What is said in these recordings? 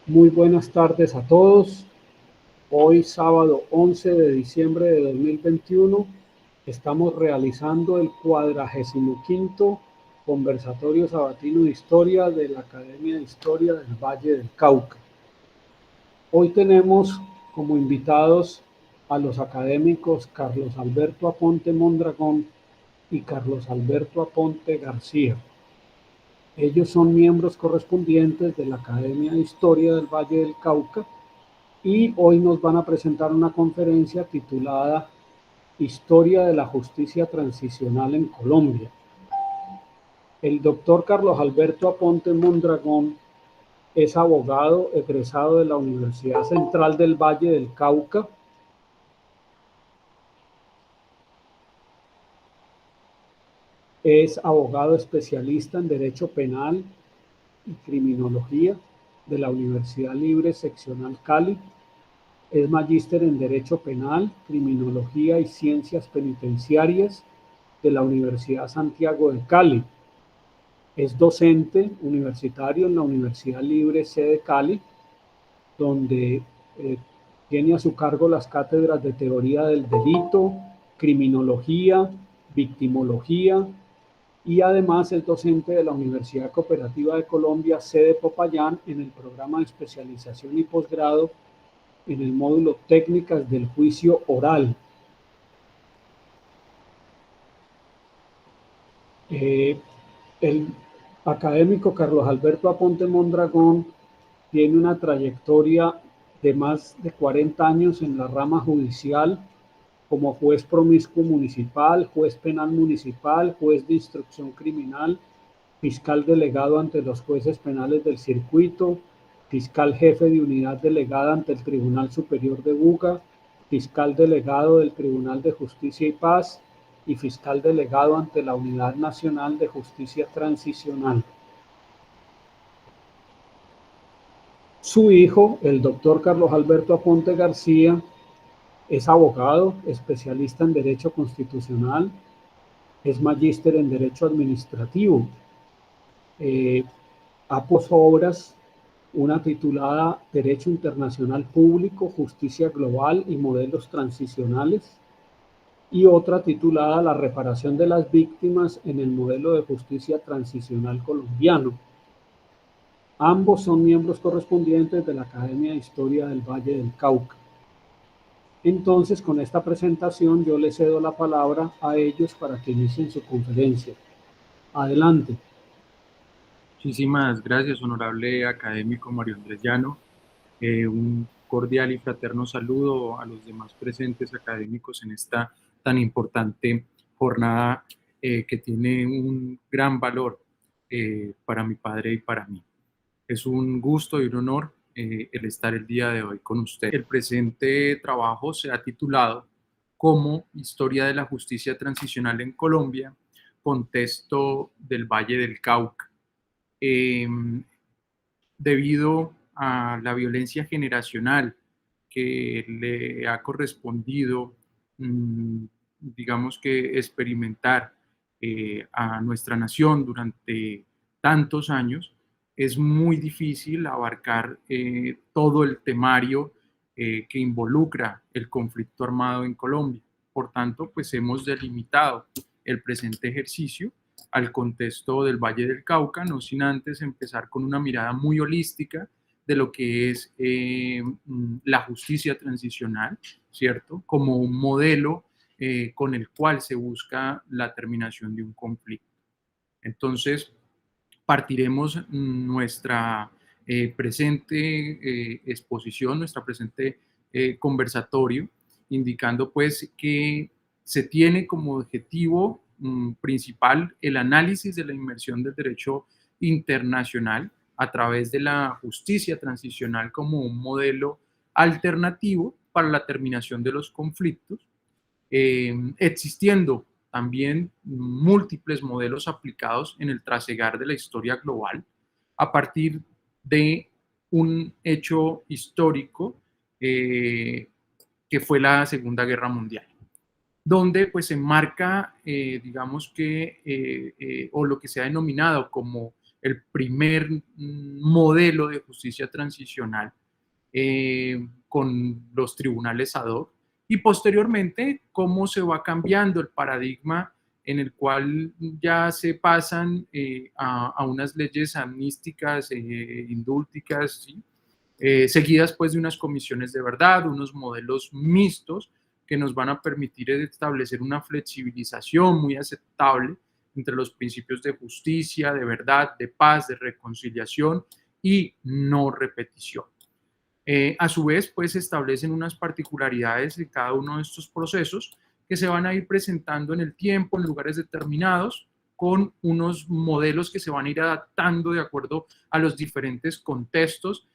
Muy buenas tardes a todos. Hoy sábado 11 de diciembre de 2021 estamos realizando el 45º conversatorio sabatino de historia de la Academia de Historia del Valle del Cauca. Hoy tenemos como invitados a los académicos Carlos Alberto Aponte Mondragón y Carlos Alberto Aponte García. Ellos son miembros correspondientes de la Academia de Historia del Valle del Cauca y hoy nos van a presentar una conferencia titulada Historia de la Justicia Transicional en Colombia. El doctor Carlos Alberto Aponte Mondragón es abogado egresado de la Universidad Central del Valle del Cauca. Es abogado especialista en Derecho Penal y Criminología de la Universidad Libre Seccional Cali. Es magíster en Derecho Penal, Criminología y Ciencias Penitenciarias de la Universidad Santiago de Cali. Es docente universitario en la Universidad Libre C de Cali, donde tiene a su cargo las cátedras de Teoría del Delito, Criminología, Victimología, y además es docente de la Universidad Cooperativa de Colombia, sede Popayán, en el programa de especialización y posgrado en el módulo Técnicas del Juicio Oral. El académico Carlos Alberto Aponte Mondragón tiene una trayectoria de más de 40 años en la rama judicial como juez promiscuo municipal, juez penal municipal, juez de instrucción criminal, fiscal delegado ante los jueces penales del circuito, fiscal jefe de unidad delegada ante el Tribunal Superior de Buga, fiscal delegado del Tribunal de Justicia y Paz y fiscal delegado ante la Unidad Nacional de Justicia Transicional. Su hijo, el doctor Carlos Alberto Aponte García, es abogado, especialista en Derecho Constitucional, es magíster en Derecho Administrativo. Ha puesto obras, una titulada Derecho Internacional Público, Justicia Global y Modelos Transicionales, y otra titulada La reparación de las víctimas en el modelo de justicia transicional colombiano. Ambos son miembros correspondientes de la Academia de Historia del Valle del Cauca. Entonces, con esta presentación, yo les cedo la palabra a ellos para que inicien su conferencia. Adelante. Muchísimas gracias, honorable académico Mario Andrés Llano. Un cordial y fraterno saludo a los demás presentes académicos en esta tan importante jornada que tiene un gran valor para mi padre y para mí. Es un gusto y un honor el estar el día de hoy con usted. El presente trabajo se ha titulado como Historia de la Justicia Transicional en Colombia, contexto del Valle del Cauca. Debido a la violencia generacional que le ha correspondido, digamos que experimentar a nuestra nación durante tantos años, es muy difícil abarcar todo el temario que involucra el conflicto armado en Colombia. Por tanto, pues hemos delimitado el presente ejercicio al contexto del Valle del Cauca, no sin antes empezar con una mirada muy holística de lo que es la justicia transicional, ¿cierto? Como un modelo con el cual se busca la terminación de un conflicto. Entonces, partiremos nuestra presente exposición, nuestra presente conversatorio, indicando pues que se tiene como objetivo principal el análisis de la inmersión del derecho internacional a través de la justicia transicional como un modelo alternativo para la terminación de los conflictos, existiendo también múltiples modelos aplicados en el trasegar de la historia global a partir de un hecho histórico que fue la Segunda Guerra Mundial, donde pues se marca, digamos que, o lo que se ha denominado como el primer modelo de justicia transicional con los tribunales ad hoc, y posteriormente cómo se va cambiando el paradigma en el cual ya se pasan a unas leyes amnísticas, indúlticas, ¿sí? Seguidas pues de unas comisiones de verdad, unos modelos mixtos que nos van a permitir establecer una flexibilización muy aceptable entre los principios de justicia, de verdad, de paz, de reconciliación y no repetición. A su vez, pues se establecen unas particularidades de cada uno de estos procesos que se van a ir presentando en el tiempo, en lugares determinados, con unos modelos que se van a ir adaptando de acuerdo a los diferentes contextos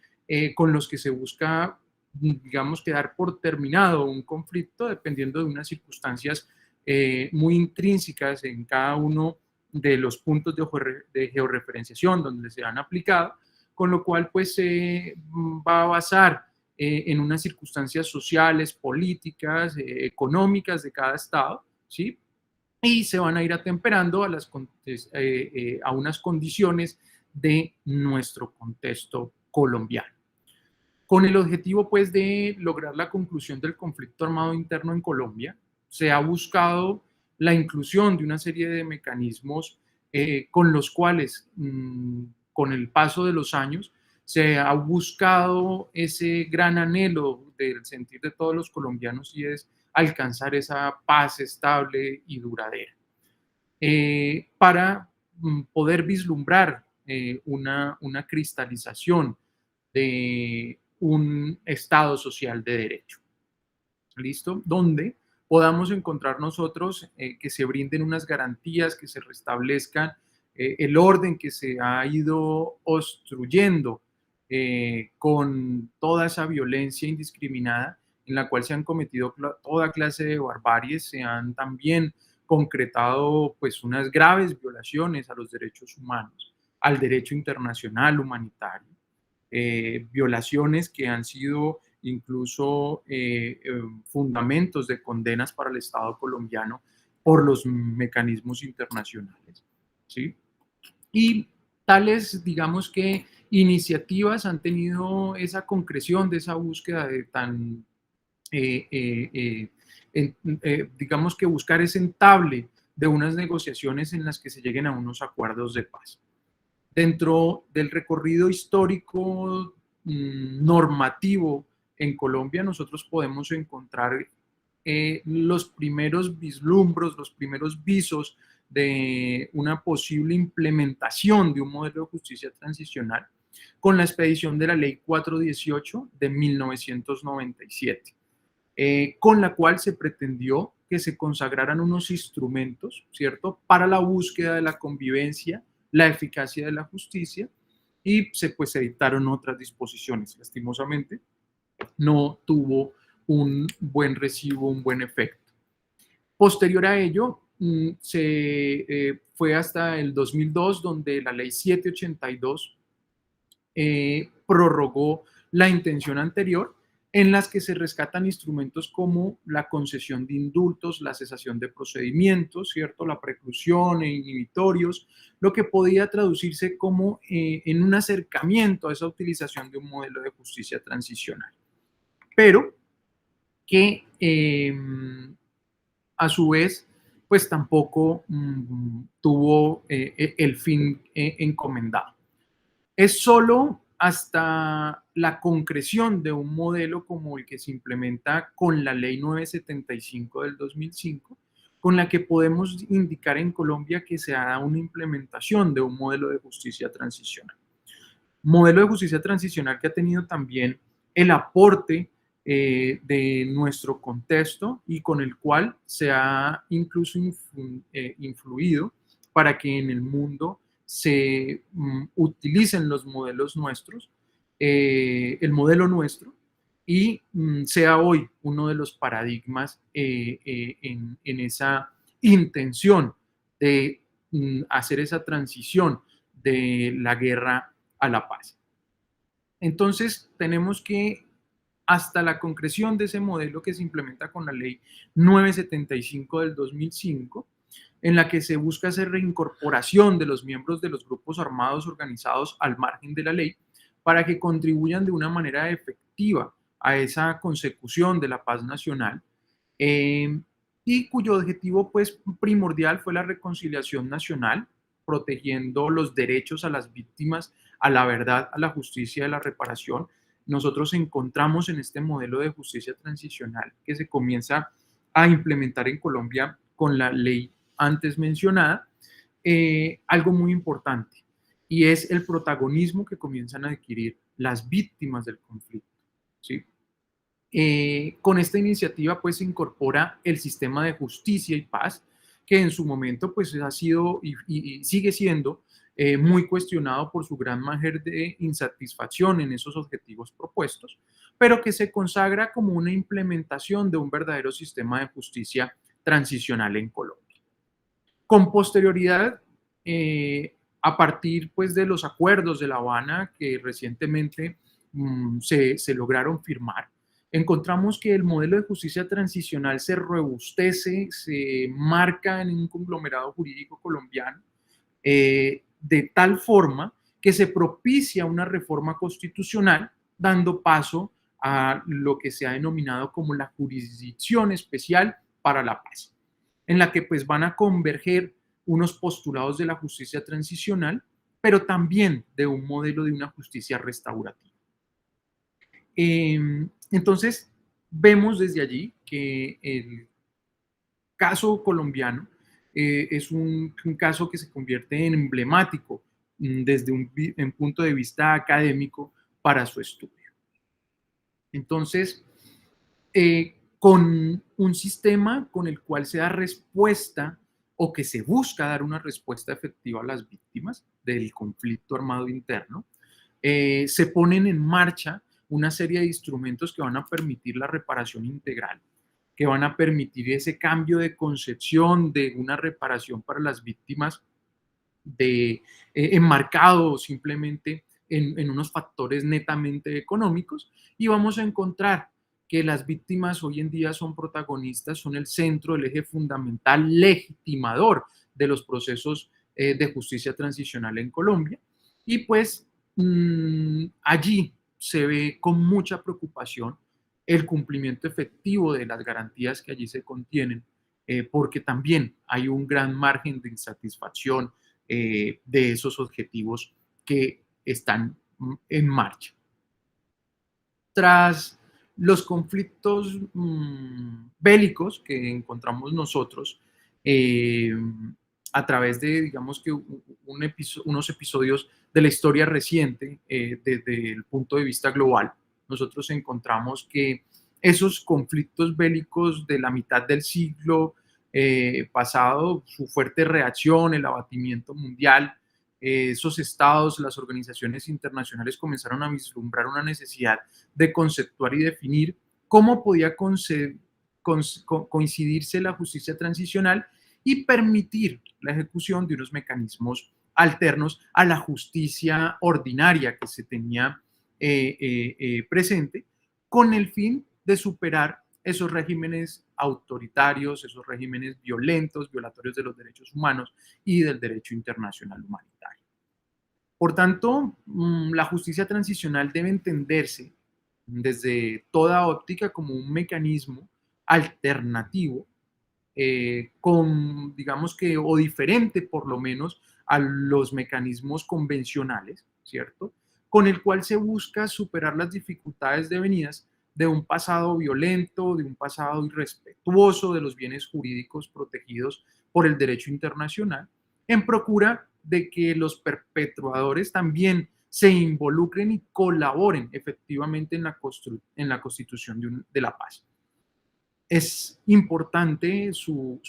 con los que se busca, digamos, quedar por terminado un conflicto dependiendo de unas circunstancias muy intrínsecas en cada uno de los puntos de georreferenciación donde se han aplicado, con lo cual pues se va a basar en unas circunstancias sociales, políticas, económicas de cada estado, ¿sí? Y se van a ir atemperando a unas condiciones de nuestro contexto colombiano. Con el objetivo, pues, de lograr la conclusión del conflicto armado interno en Colombia, se ha buscado la inclusión de una serie de mecanismos con los cuales, con el paso de los años, se ha buscado ese gran anhelo del sentir de todos los colombianos y es alcanzar esa paz estable y duradera. Para poder vislumbrar una cristalización de un Estado social de derecho. ¿Listo? Donde podamos encontrar nosotros que se brinden unas garantías, que se restablezcan el orden que se ha ido obstruyendo con toda esa violencia indiscriminada en la cual se han cometido toda clase de barbaries, se han también concretado pues unas graves violaciones a los derechos humanos, al derecho internacional humanitario, violaciones que han sido incluso fundamentos de condenas para el Estado colombiano por los mecanismos internacionales, ¿sí? Y tales, digamos que iniciativas han tenido esa concreción de esa búsqueda de tan, digamos que buscar ese entable de unas negociaciones en las que se lleguen a unos acuerdos de paz. Dentro del recorrido histórico normativo en Colombia, nosotros podemos encontrar los primeros vislumbros, los primeros visos de una posible implementación de un modelo de justicia transicional con la expedición de la Ley 418 de 1997, con la cual se pretendió que se consagraran unos instrumentos, ¿cierto?, para la búsqueda de la convivencia, la eficacia de la justicia, y pues, se dictaron otras disposiciones. Lastimosamente, no tuvo un buen recibo, un buen efecto. Posterior a ello, fue hasta el 2002 donde la ley 782 prorrogó la intención anterior, en las que se rescatan instrumentos como la concesión de indultos, la cesación de procedimientos, ¿cierto?, la preclusión e inhibitorios, lo que podía traducirse como en un acercamiento a esa utilización de un modelo de justicia transicional, pero que a su vez, pues tampoco tuvo el fin encomendado. Es solo hasta la concreción de un modelo como el que se implementa con la Ley 975 del 2005, con la que podemos indicar en Colombia que se hará una implementación de un modelo de justicia transicional. Modelo de justicia transicional que ha tenido también el aporte de nuestro contexto y con el cual se ha incluso influido para que en el mundo se utilicen los modelos nuestros, el modelo nuestro, y sea hoy uno de los paradigmas en esa intención de hacer esa transición de la guerra a la paz. Entonces, tenemos que, hasta la concreción de ese modelo que se implementa con la ley 975 del 2005, en la que se busca hacer reincorporación de los miembros de los grupos armados organizados al margen de la ley para que contribuyan de una manera efectiva a esa consecución de la paz nacional, eh, y cuyo objetivo pues primordial fue la reconciliación nacional, protegiendo los derechos a las víctimas, a la verdad, a la justicia y a la reparación. Nosotros encontramos en este modelo de justicia transicional que se comienza a implementar en Colombia con la ley antes mencionada, algo muy importante, y es el protagonismo que comienzan a adquirir las víctimas del conflicto, ¿sí? Con esta iniciativa pues se incorpora el sistema de justicia y paz, que en su momento pues ha sido y sigue siendo muy cuestionado por su gran margen de insatisfacción en esos objetivos propuestos, pero que se consagra como una implementación de un verdadero sistema de justicia transicional en Colombia. Con posterioridad, a partir pues de los acuerdos de La Habana que recientemente se lograron firmar, encontramos que el modelo de justicia transicional se robustece, se marca en un conglomerado jurídico colombiano, de tal forma que se propicia una reforma constitucional, dando paso a lo que se ha denominado como la Jurisdicción Especial para la Paz, en la que pues van a converger unos postulados de la justicia transicional, pero también de un modelo de una justicia restaurativa. Entonces, vemos desde allí que el caso colombiano es un caso que se convierte en emblemático desde un punto de vista académico para su estudio. Entonces, con un sistema con el cual se da respuesta o que se busca dar una respuesta efectiva a las víctimas del conflicto armado interno, se ponen en marcha una serie de instrumentos que van a permitir la reparación integral, que van a permitir ese cambio de concepción de una reparación para las víctimas enmarcado simplemente en unos factores netamente económicos, y vamos a encontrar que las víctimas hoy en día son protagonistas, son el centro, el eje fundamental, legitimador de los procesos de justicia transicional en Colombia. Y pues allí se ve con mucha preocupación el cumplimiento efectivo de las garantías que allí se contienen, porque también hay un gran margen de insatisfacción de esos objetivos que están en marcha. Tras los conflictos bélicos que encontramos nosotros, a través de, digamos que unos episodios de la historia reciente, desde el punto de vista global, nosotros encontramos que esos conflictos bélicos de la mitad del siglo pasado, su fuerte reacción, el abatimiento mundial, esos estados, las organizaciones internacionales comenzaron a vislumbrar una necesidad de conceptuar y definir cómo podía coincidirse la justicia transicional y permitir la ejecución de unos mecanismos alternos a la justicia ordinaria que se tenía presente, con el fin de superar esos regímenes autoritarios, esos regímenes violentos, violatorios de los derechos humanos y del derecho internacional humanitario. Por tanto, la justicia transicional debe entenderse desde toda óptica como un mecanismo alternativo, digamos que, o diferente por lo menos a los mecanismos convencionales, ¿cierto? Con el cual se busca superar las dificultades devenidas de un pasado violento, de un pasado irrespetuoso de los bienes jurídicos protegidos por el derecho internacional, en procura de que los perpetuadores también se involucren y colaboren efectivamente en la constitución de la paz. Es importante su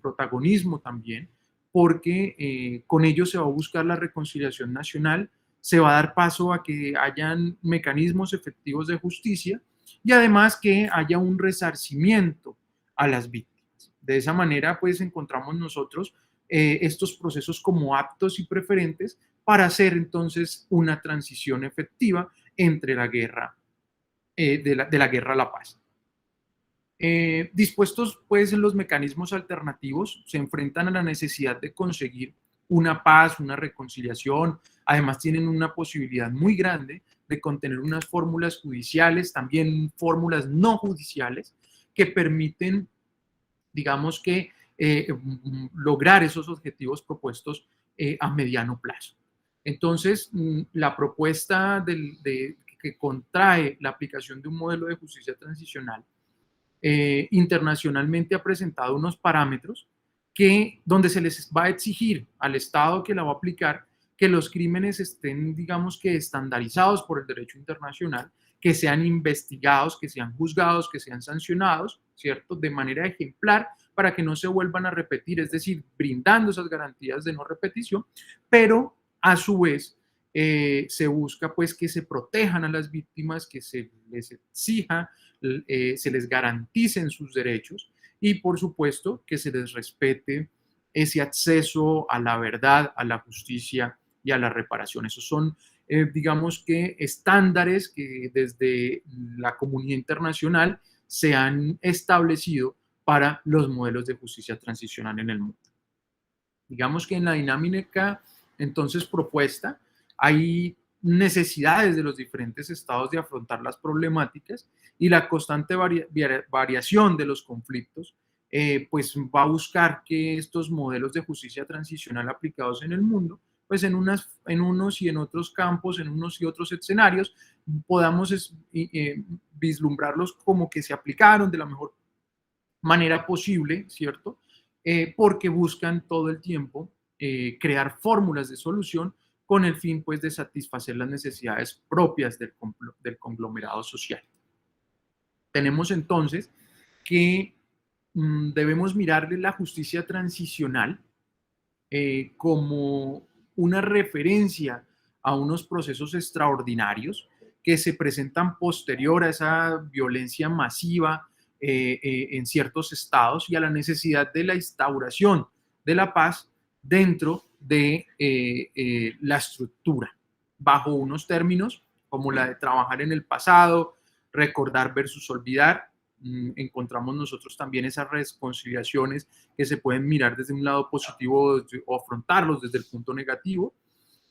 protagonismo también, porque con ello se va a buscar la reconciliación nacional, se va a dar paso a que hayan mecanismos efectivos de justicia y además que haya un resarcimiento a las víctimas. De esa manera, pues encontramos nosotros estos procesos como aptos y preferentes para hacer entonces una transición efectiva entre la guerra, de la guerra a la paz. Dispuestos pues en los mecanismos alternativos, se enfrentan a la necesidad de conseguir una paz, una reconciliación, además tienen una posibilidad muy grande de contener unas fórmulas judiciales, también fórmulas no judiciales, que permiten, digamos que, lograr esos objetivos propuestos a mediano plazo. Entonces, la propuesta que contrae la aplicación de un modelo de justicia transicional internacionalmente ha presentado unos parámetros donde se les va a exigir al Estado que la va a aplicar que los crímenes estén, digamos que, estandarizados por el derecho internacional, que sean investigados, que sean juzgados, que sean sancionados, ¿cierto? De manera ejemplar para que no se vuelvan a repetir, es decir, brindando esas garantías de no repetición, pero a su vez se busca pues que se protejan a las víctimas, que se les exija, se les garanticen sus derechos y por supuesto que se les respete ese acceso a la verdad, a la justicia y a la reparación. Esos son, digamos que, estándares que desde la comunidad internacional se han establecido para los modelos de justicia transicional en el mundo. Digamos que en la dinámica entonces propuesta hay necesidades de los diferentes estados de afrontar las problemáticas y la constante variación de los conflictos pues va a buscar que estos modelos de justicia transicional aplicados en el mundo pues en unos y en otros campos, en unos y otros escenarios, podamos vislumbrarlos como que se aplicaron de la mejor manera posible, ¿cierto? Porque buscan todo el tiempo crear fórmulas de solución con el fin, pues, de satisfacer las necesidades propias del conglomerado social. Tenemos entonces que debemos mirarle la justicia transicional como una referencia a unos procesos extraordinarios que se presentan posterior a esa violencia masiva en ciertos estados y a la necesidad de la instauración de la paz dentro de la estructura, bajo unos términos como la de trabajar en el pasado, recordar versus olvidar. Encontramos nosotros también esas reconciliaciones que se pueden mirar desde un lado positivo o afrontarlos desde el punto negativo,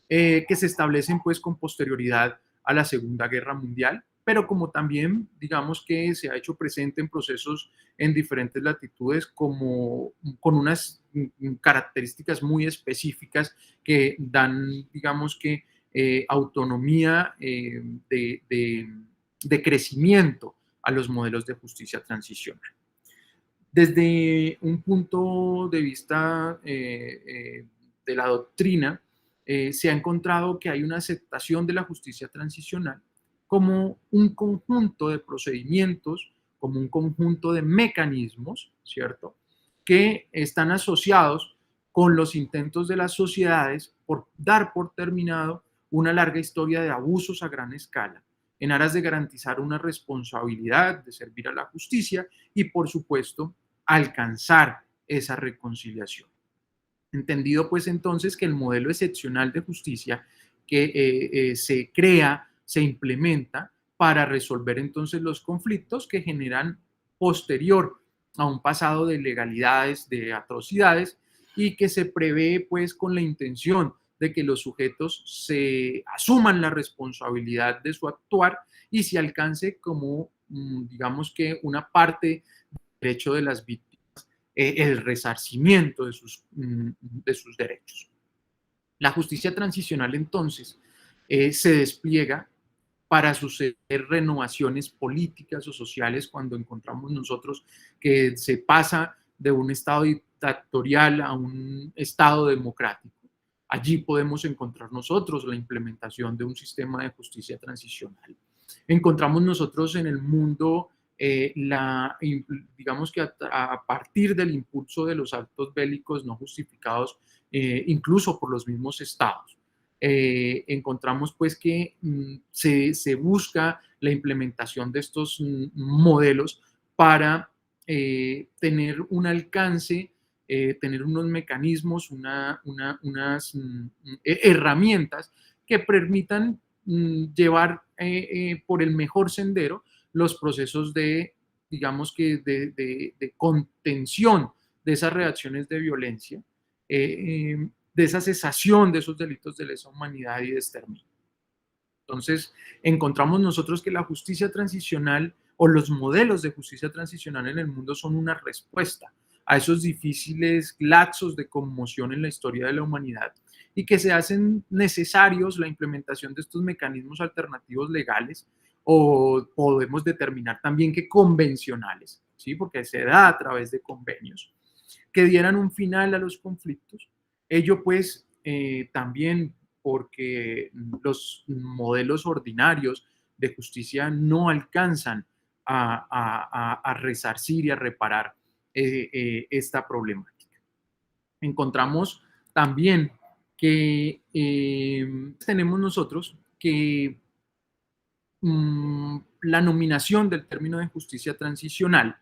que se establecen pues con posterioridad a la Segunda Guerra Mundial, pero como también digamos que se ha hecho presente en procesos en diferentes latitudes como con unas características muy específicas que dan digamos que autonomía de crecimiento a los modelos de justicia transicional. Desde un punto de vista de la doctrina, se ha encontrado que hay una aceptación de la justicia transicional como un conjunto de procedimientos, como un conjunto de mecanismos, ¿cierto?, que están asociados con los intentos de las sociedades por dar por terminado una larga historia de abusos a gran escala, en aras de garantizar una responsabilidad, de servir a la justicia y, por supuesto, alcanzar esa reconciliación. Entendido pues entonces que el modelo excepcional de justicia que se crea, se implementa para resolver entonces los conflictos que generan posterior a un pasado de ilegalidades, de atrocidades, y que se prevé pues con la intención de que los sujetos se asuman la responsabilidad de su actuar y se alcance como, digamos que una parte del derecho de las víctimas, el resarcimiento de sus derechos. La justicia transicional entonces se despliega para suceder renovaciones políticas o sociales cuando encontramos nosotros que se pasa de un estado dictatorial a un estado democrático. Allí podemos encontrar nosotros la implementación de un sistema de justicia transicional. Encontramos nosotros en el mundo digamos que a partir del impulso de los actos bélicos no justificados, incluso por los mismos estados, encontramos pues que se busca la implementación de estos modelos para tener un alcance, tener unos mecanismos, unas herramientas que permitan llevar por el mejor sendero los procesos de digamos que de contención de esas reacciones de violencia, de esa cesación de esos delitos de lesa humanidad y de exterminio. Entonces, encontramos nosotros que la justicia transicional o los modelos de justicia transicional en el mundo son una respuesta a esos difíciles lapsos de conmoción en la historia de la humanidad y que se hacen necesarios la implementación de estos mecanismos alternativos legales o podemos determinar también que convencionales, ¿sí? Porque se da a través de convenios que dieran un final a los conflictos. Ello pues también porque los modelos ordinarios de justicia no alcanzan a resarcir y a reparar esta problemática. Encontramos también que tenemos nosotros que la nominación del término de justicia transicional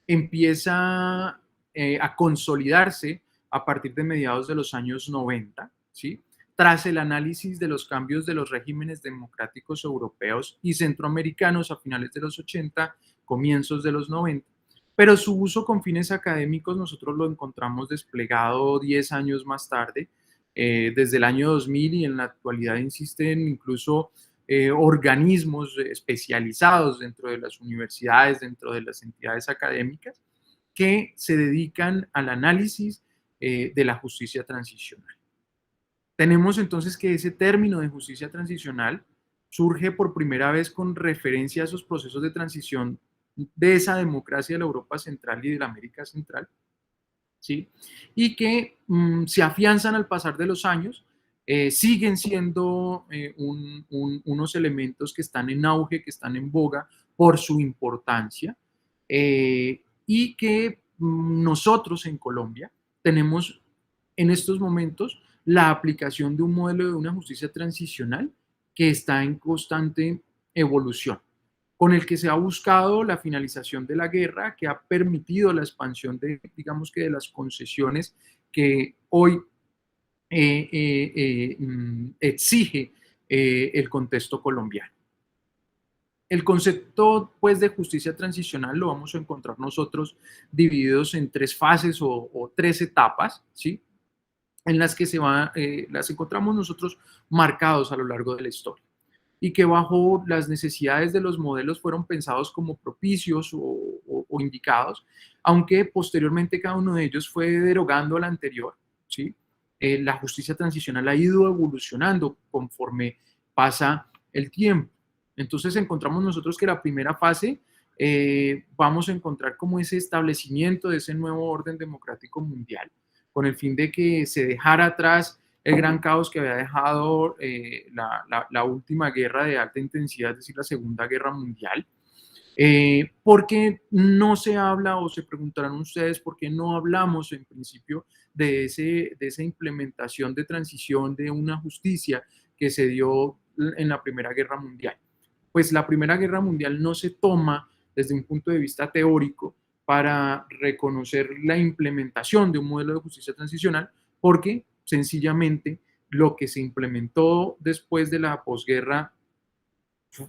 empieza a consolidarse a partir de mediados de los años 90, ¿sí? Tras el análisis de los cambios de los regímenes democráticos europeos y centroamericanos a finales de los 80, comienzos de los 90. Pero su uso con fines académicos nosotros lo encontramos desplegado 10 años más tarde, desde el año 2000 y en la actualidad insisten incluso organismos especializados dentro de las universidades, dentro de las entidades académicas, que se dedican al análisis de la justicia transicional. Tenemos entonces que ese término de justicia transicional surge por primera vez con referencia a esos procesos de transición de esa democracia de la Europa Central y de la América Central, ¿sí? Y que se afianzan al pasar de los años, siguen siendo unos elementos que están en auge, que están en boga por su importancia, y que nosotros en Colombia tenemos en estos momentos la aplicación de un modelo de una justicia transicional que está en constante evolución, con el que se ha buscado la finalización de la guerra, que ha permitido la expansión de, digamos que de las concesiones que hoy exige el contexto colombiano. El concepto pues, de justicia transicional lo vamos a encontrar nosotros divididos en tres fases o tres etapas, ¿sí? En las que las encontramos nosotros marcados a lo largo de la historia y que bajo las necesidades de los modelos fueron pensados como propicios o indicados, aunque posteriormente cada uno de ellos fue derogando al anterior, ¿sí? La justicia transicional ha ido evolucionando conforme pasa el tiempo. Entonces encontramos nosotros que la primera fase vamos a encontrar como ese establecimiento de ese nuevo orden democrático mundial, con el fin de que se dejara atrás el gran caos que había dejado la última guerra de alta intensidad, es decir, la Segunda Guerra Mundial. ¿Por qué no se habla, o se preguntarán ustedes, por qué no hablamos en principio de esa implementación de transición de una justicia que se dio en la Primera Guerra Mundial? Pues la Primera Guerra Mundial no se toma desde un punto de vista teórico para reconocer la implementación de un modelo de justicia transicional, porque sencillamente lo que se implementó después de la posguerra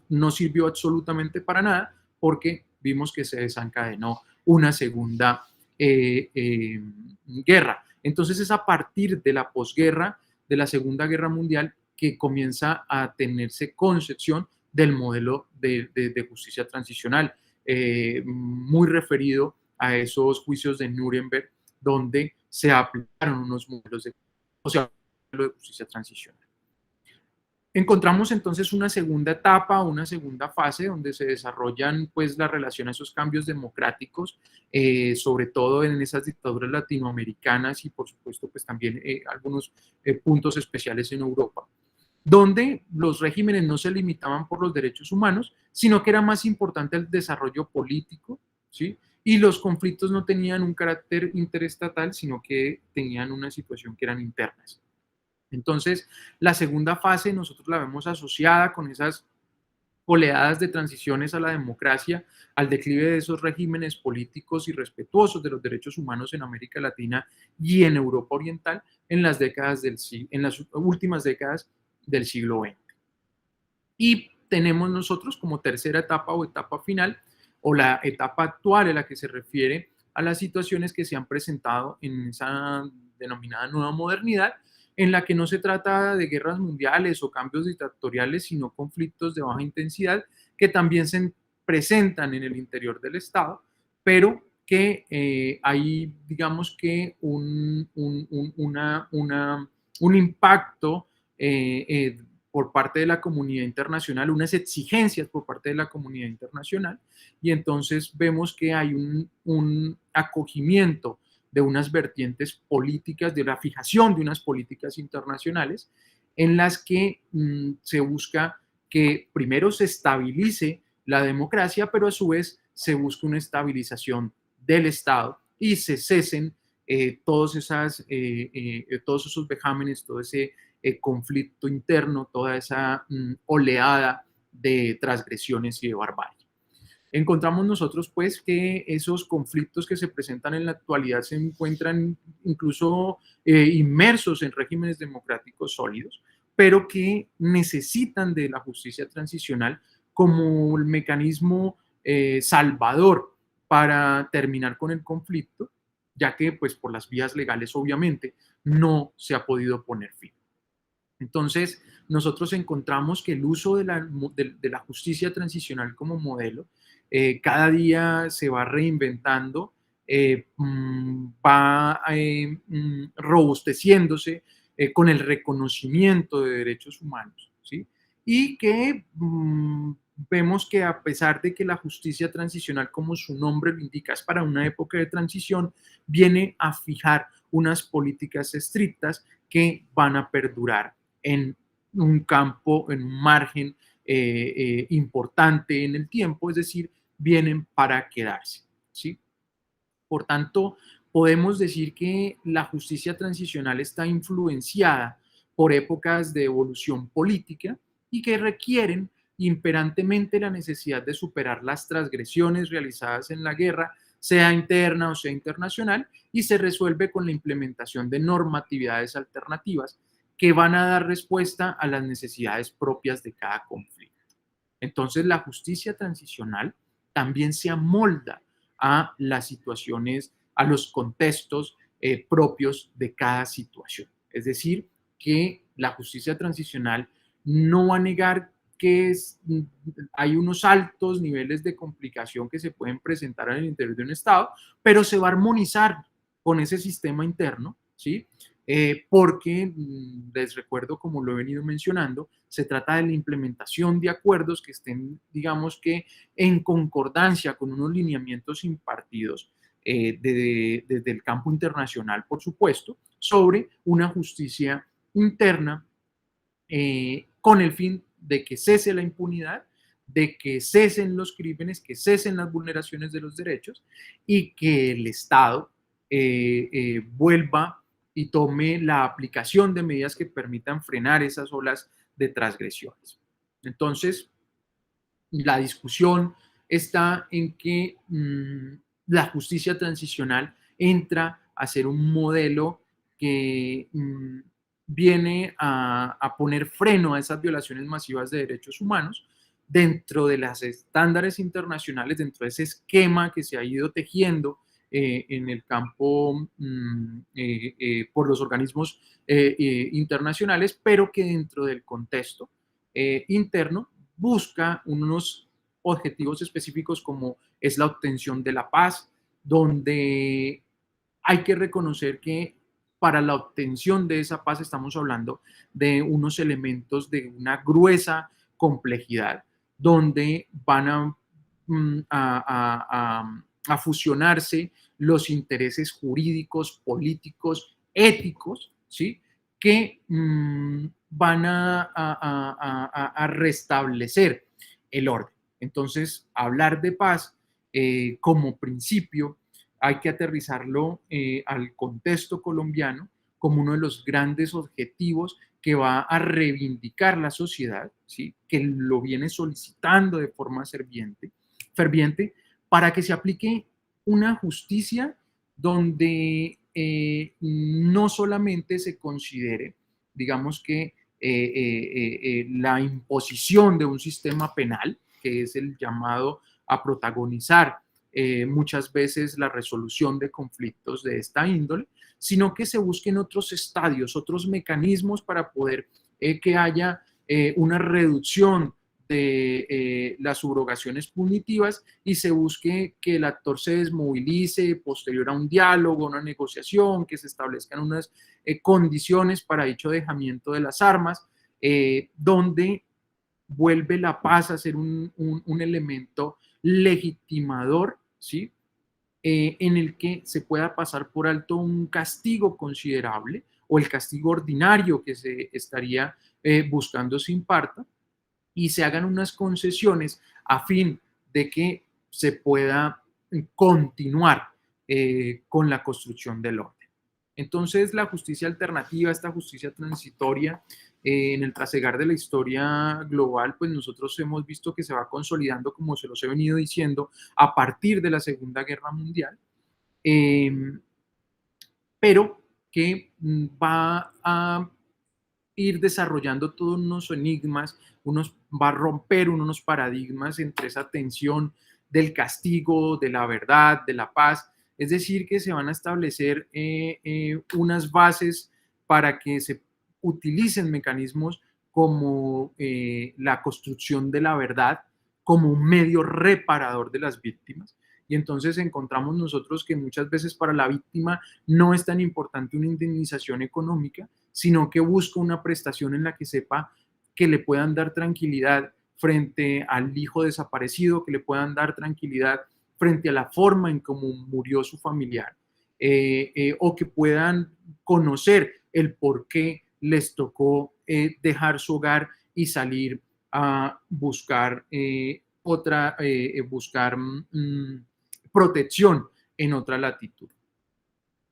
no sirvió absolutamente para nada, porque vimos que se desencadenó una segunda guerra. Entonces es a partir de la posguerra, de la Segunda Guerra Mundial, que comienza a tenerse concepción del modelo de justicia transicional, muy referido a esos juicios de Nuremberg, donde se aplicaron unos modelos de justicia transicional. Encontramos entonces una segunda etapa, una segunda fase donde se desarrollan pues la relación a esos cambios democráticos, sobre todo en esas dictaduras latinoamericanas y por supuesto pues también algunos puntos especiales en Europa, donde los regímenes no se limitaban por los derechos humanos, sino que era más importante el desarrollo político, ¿sí? Y los conflictos no tenían un carácter interestatal, sino que tenían una situación que eran internas. Entonces, la segunda fase nosotros la vemos asociada con esas oleadas de transiciones a la democracia, al declive de esos regímenes políticos irrespetuosos de los derechos humanos en América Latina y en Europa Oriental en las últimas décadas del siglo XX. Y tenemos nosotros como tercera etapa o etapa final o la etapa actual en la que se refiere a las situaciones que se han presentado en esa denominada nueva modernidad, en la que no se trata de guerras mundiales o cambios dictatoriales, sino conflictos de baja intensidad que también se presentan en el interior del Estado, pero que hay, digamos que, un impacto por parte de la comunidad internacional, unas exigencias por parte de la comunidad internacional, y entonces vemos que hay un acogimiento de unas vertientes políticas, de la fijación de unas políticas internacionales en las que se busca que primero se estabilice la democracia, pero a su vez se busca una estabilización del Estado y se cesen todos esos vejámenes, todo ese conflicto interno, toda esa oleada de transgresiones y de barbarie. Encontramos nosotros pues que esos conflictos que se presentan en la actualidad se encuentran incluso inmersos en regímenes democráticos sólidos, pero que necesitan de la justicia transicional como el mecanismo salvador para terminar con el conflicto, ya que pues por las vías legales obviamente no se ha podido poner fin. Entonces, nosotros encontramos que el uso de la justicia transicional como modelo cada día se va reinventando, va robusteciéndose con el reconocimiento de derechos humanos, ¿sí? Y que vemos que a pesar de que la justicia transicional, como su nombre lo indica, es para una época de transición, viene a fijar unas políticas estrictas que van a perdurar en un campo, en un margen importante en el tiempo, es decir, vienen para quedarse, ¿sí? Por tanto, podemos decir que la justicia transicional está influenciada por épocas de evolución política y que requieren imperantemente la necesidad de superar las transgresiones realizadas en la guerra, sea interna o sea internacional, y se resuelve con la implementación de normatividades alternativas que van a dar respuesta a las necesidades propias de cada conflicto. Entonces, la justicia transicional también se amolda a las situaciones, a los contextos propios de cada situación. Es decir, que la justicia transicional no va a negar que hay unos altos niveles de complicación que se pueden presentar en el interior de un Estado, pero se va a armonizar con ese sistema interno, ¿sí? Porque, les recuerdo, como lo he venido mencionando, se trata de la implementación de acuerdos que estén, digamos que, en concordancia con unos lineamientos impartidos desde el campo internacional, por supuesto, sobre una justicia interna con el fin de que cese la impunidad, de que cesen los crímenes, que cesen las vulneraciones de los derechos y que el Estado vuelva y tome la aplicación de medidas que permitan frenar esas olas de transgresiones. Entonces, la discusión está en que la justicia transicional entra a ser un modelo que viene a poner freno a esas violaciones masivas de derechos humanos dentro de los estándares internacionales, dentro de ese esquema que se ha ido tejiendo en el campo por los organismos internacionales, pero que dentro del contexto interno busca unos objetivos específicos como es la obtención de la paz, donde hay que reconocer que para la obtención de esa paz estamos hablando de unos elementos de una gruesa complejidad, donde van a fusionarse los intereses jurídicos, políticos, éticos, ¿sí? Que van a restablecer el orden. Entonces, hablar de paz como principio hay que aterrizarlo al contexto colombiano como uno de los grandes objetivos que va a reivindicar la sociedad, ¿sí? Que lo viene solicitando de forma ferviente para que se aplique una justicia donde no solamente se considere, digamos que, la imposición de un sistema penal, que es el llamado a protagonizar muchas veces la resolución de conflictos de esta índole, sino que se busquen otros estadios, otros mecanismos para poder que haya una reducción de las subrogaciones punitivas y se busque que el actor se desmovilice posterior a un diálogo, una negociación, que se establezcan unas condiciones para dicho dejamiento de las armas, donde vuelve la paz a ser un elemento legitimador, ¿sí? En el que se pueda pasar por alto un castigo considerable o el castigo ordinario que se estaría buscando se imparta y se hagan unas concesiones a fin de que se pueda continuar con la construcción del orden. Entonces, la justicia alternativa, esta justicia transitoria, en el trasegar de la historia global, pues nosotros hemos visto que se va consolidando, como se los he venido diciendo, a partir de la Segunda Guerra Mundial, eh, pero que va a ir desarrollando todos unos enigmas, va a romper unos paradigmas entre esa tensión del castigo, de la verdad, de la paz. Es decir, que se van a establecer unas bases para que se utilicen mecanismos como la construcción de la verdad, como un medio reparador de las víctimas. Y entonces encontramos nosotros que muchas veces para la víctima no es tan importante una indemnización económica, sino que busca una prestación en la que sepa que le puedan dar tranquilidad frente al hijo desaparecido, que le puedan dar tranquilidad frente a la forma en cómo murió su familiar, o que puedan conocer el por qué les tocó dejar su hogar y salir a buscar buscar protección en otra latitud.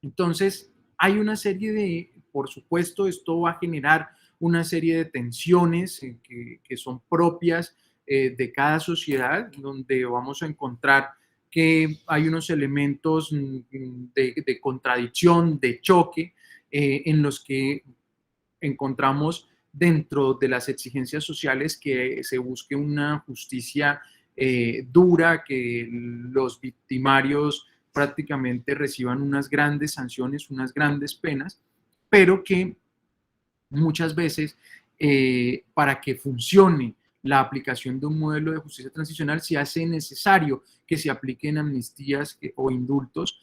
Entonces, hay una serie de, por supuesto, esto va a generar una serie de tensiones que son propias de cada sociedad, donde vamos a encontrar que hay unos elementos de contradicción, de choque, en los que encontramos dentro de las exigencias sociales que se busque una justicia dura, que los victimarios prácticamente reciban unas grandes sanciones, unas grandes penas, pero que muchas veces para que funcione la aplicación de un modelo de justicia transicional se hace necesario que se apliquen amnistías o indultos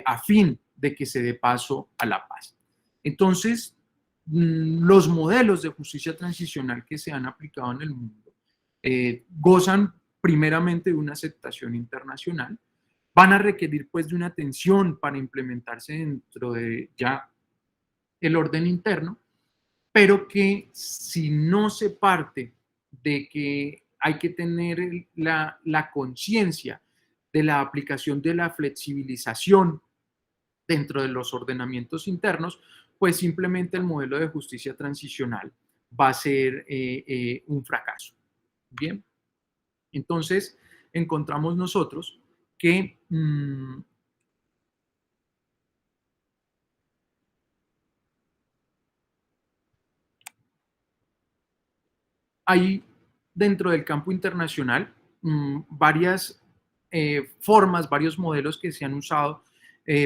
a fin de que se dé paso a la paz. Entonces, los modelos de justicia transicional que se han aplicado en el mundo gozan primeramente de una aceptación internacional, van a requerir pues de una atención para implementarse dentro de ya el orden interno, pero que si no se parte de que hay que tener la conciencia de la aplicación de la flexibilización dentro de los ordenamientos internos, pues simplemente el modelo de justicia transicional va a ser un fracaso. Bien, entonces encontramos nosotros que hay dentro del campo internacional varias formas, varios modelos que se han usado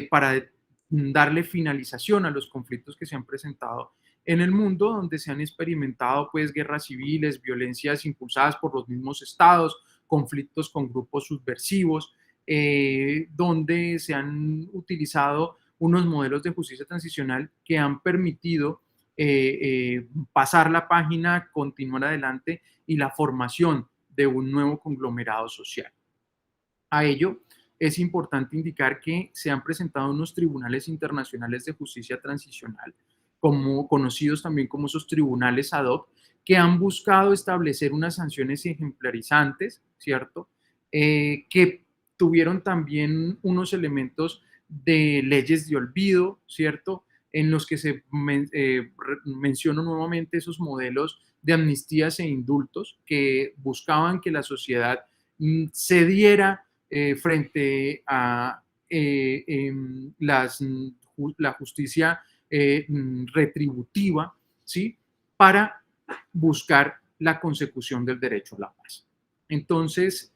para darle finalización a los conflictos que se han presentado en el mundo, donde se han experimentado pues guerras civiles, violencias impulsadas por los mismos estados, conflictos con grupos subversivos, donde se han utilizado unos modelos de justicia transicional que han permitido pasar la página, continuar adelante y la formación de un nuevo conglomerado social. A ello, es importante indicar que se han presentado unos tribunales internacionales de justicia transicional, como conocidos también como esos tribunales ad hoc, que han buscado establecer unas sanciones ejemplarizantes, ¿cierto? Que tuvieron también unos elementos de leyes de olvido, ¿cierto? En los que se menciono nuevamente esos modelos de amnistías e indultos que buscaban que la sociedad cediera frente a la justicia retributiva, ¿sí? Para buscar la consecución del derecho a la paz. Entonces,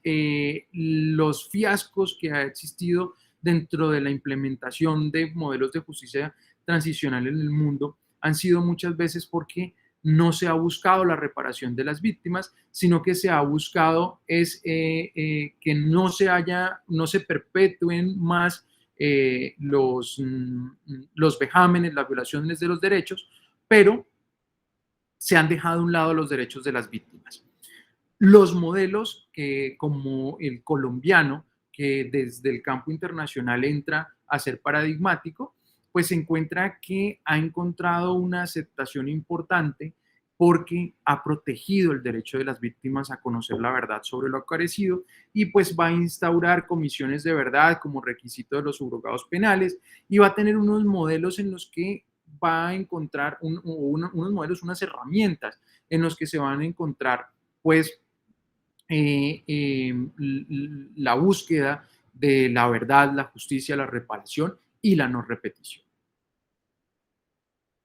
los fiascos que ha existido dentro de la implementación de modelos de justicia transicional en el mundo han sido muchas veces porque no se ha buscado la reparación de las víctimas, sino que se ha buscado que no se perpetúen más los vejámenes, las violaciones de los derechos, pero se han dejado a un lado los derechos de las víctimas. Los modelos como el colombiano, que desde el campo internacional entra a ser paradigmático, pues se encuentra que ha encontrado una aceptación importante porque ha protegido el derecho de las víctimas a conocer la verdad sobre lo acaecido y pues va a instaurar comisiones de verdad como requisito de los subrogados penales y va a tener unos modelos en los que va a encontrar unos modelos, unas herramientas en los que se van a encontrar pues la búsqueda de la verdad, la justicia, la reparación y la no repetición.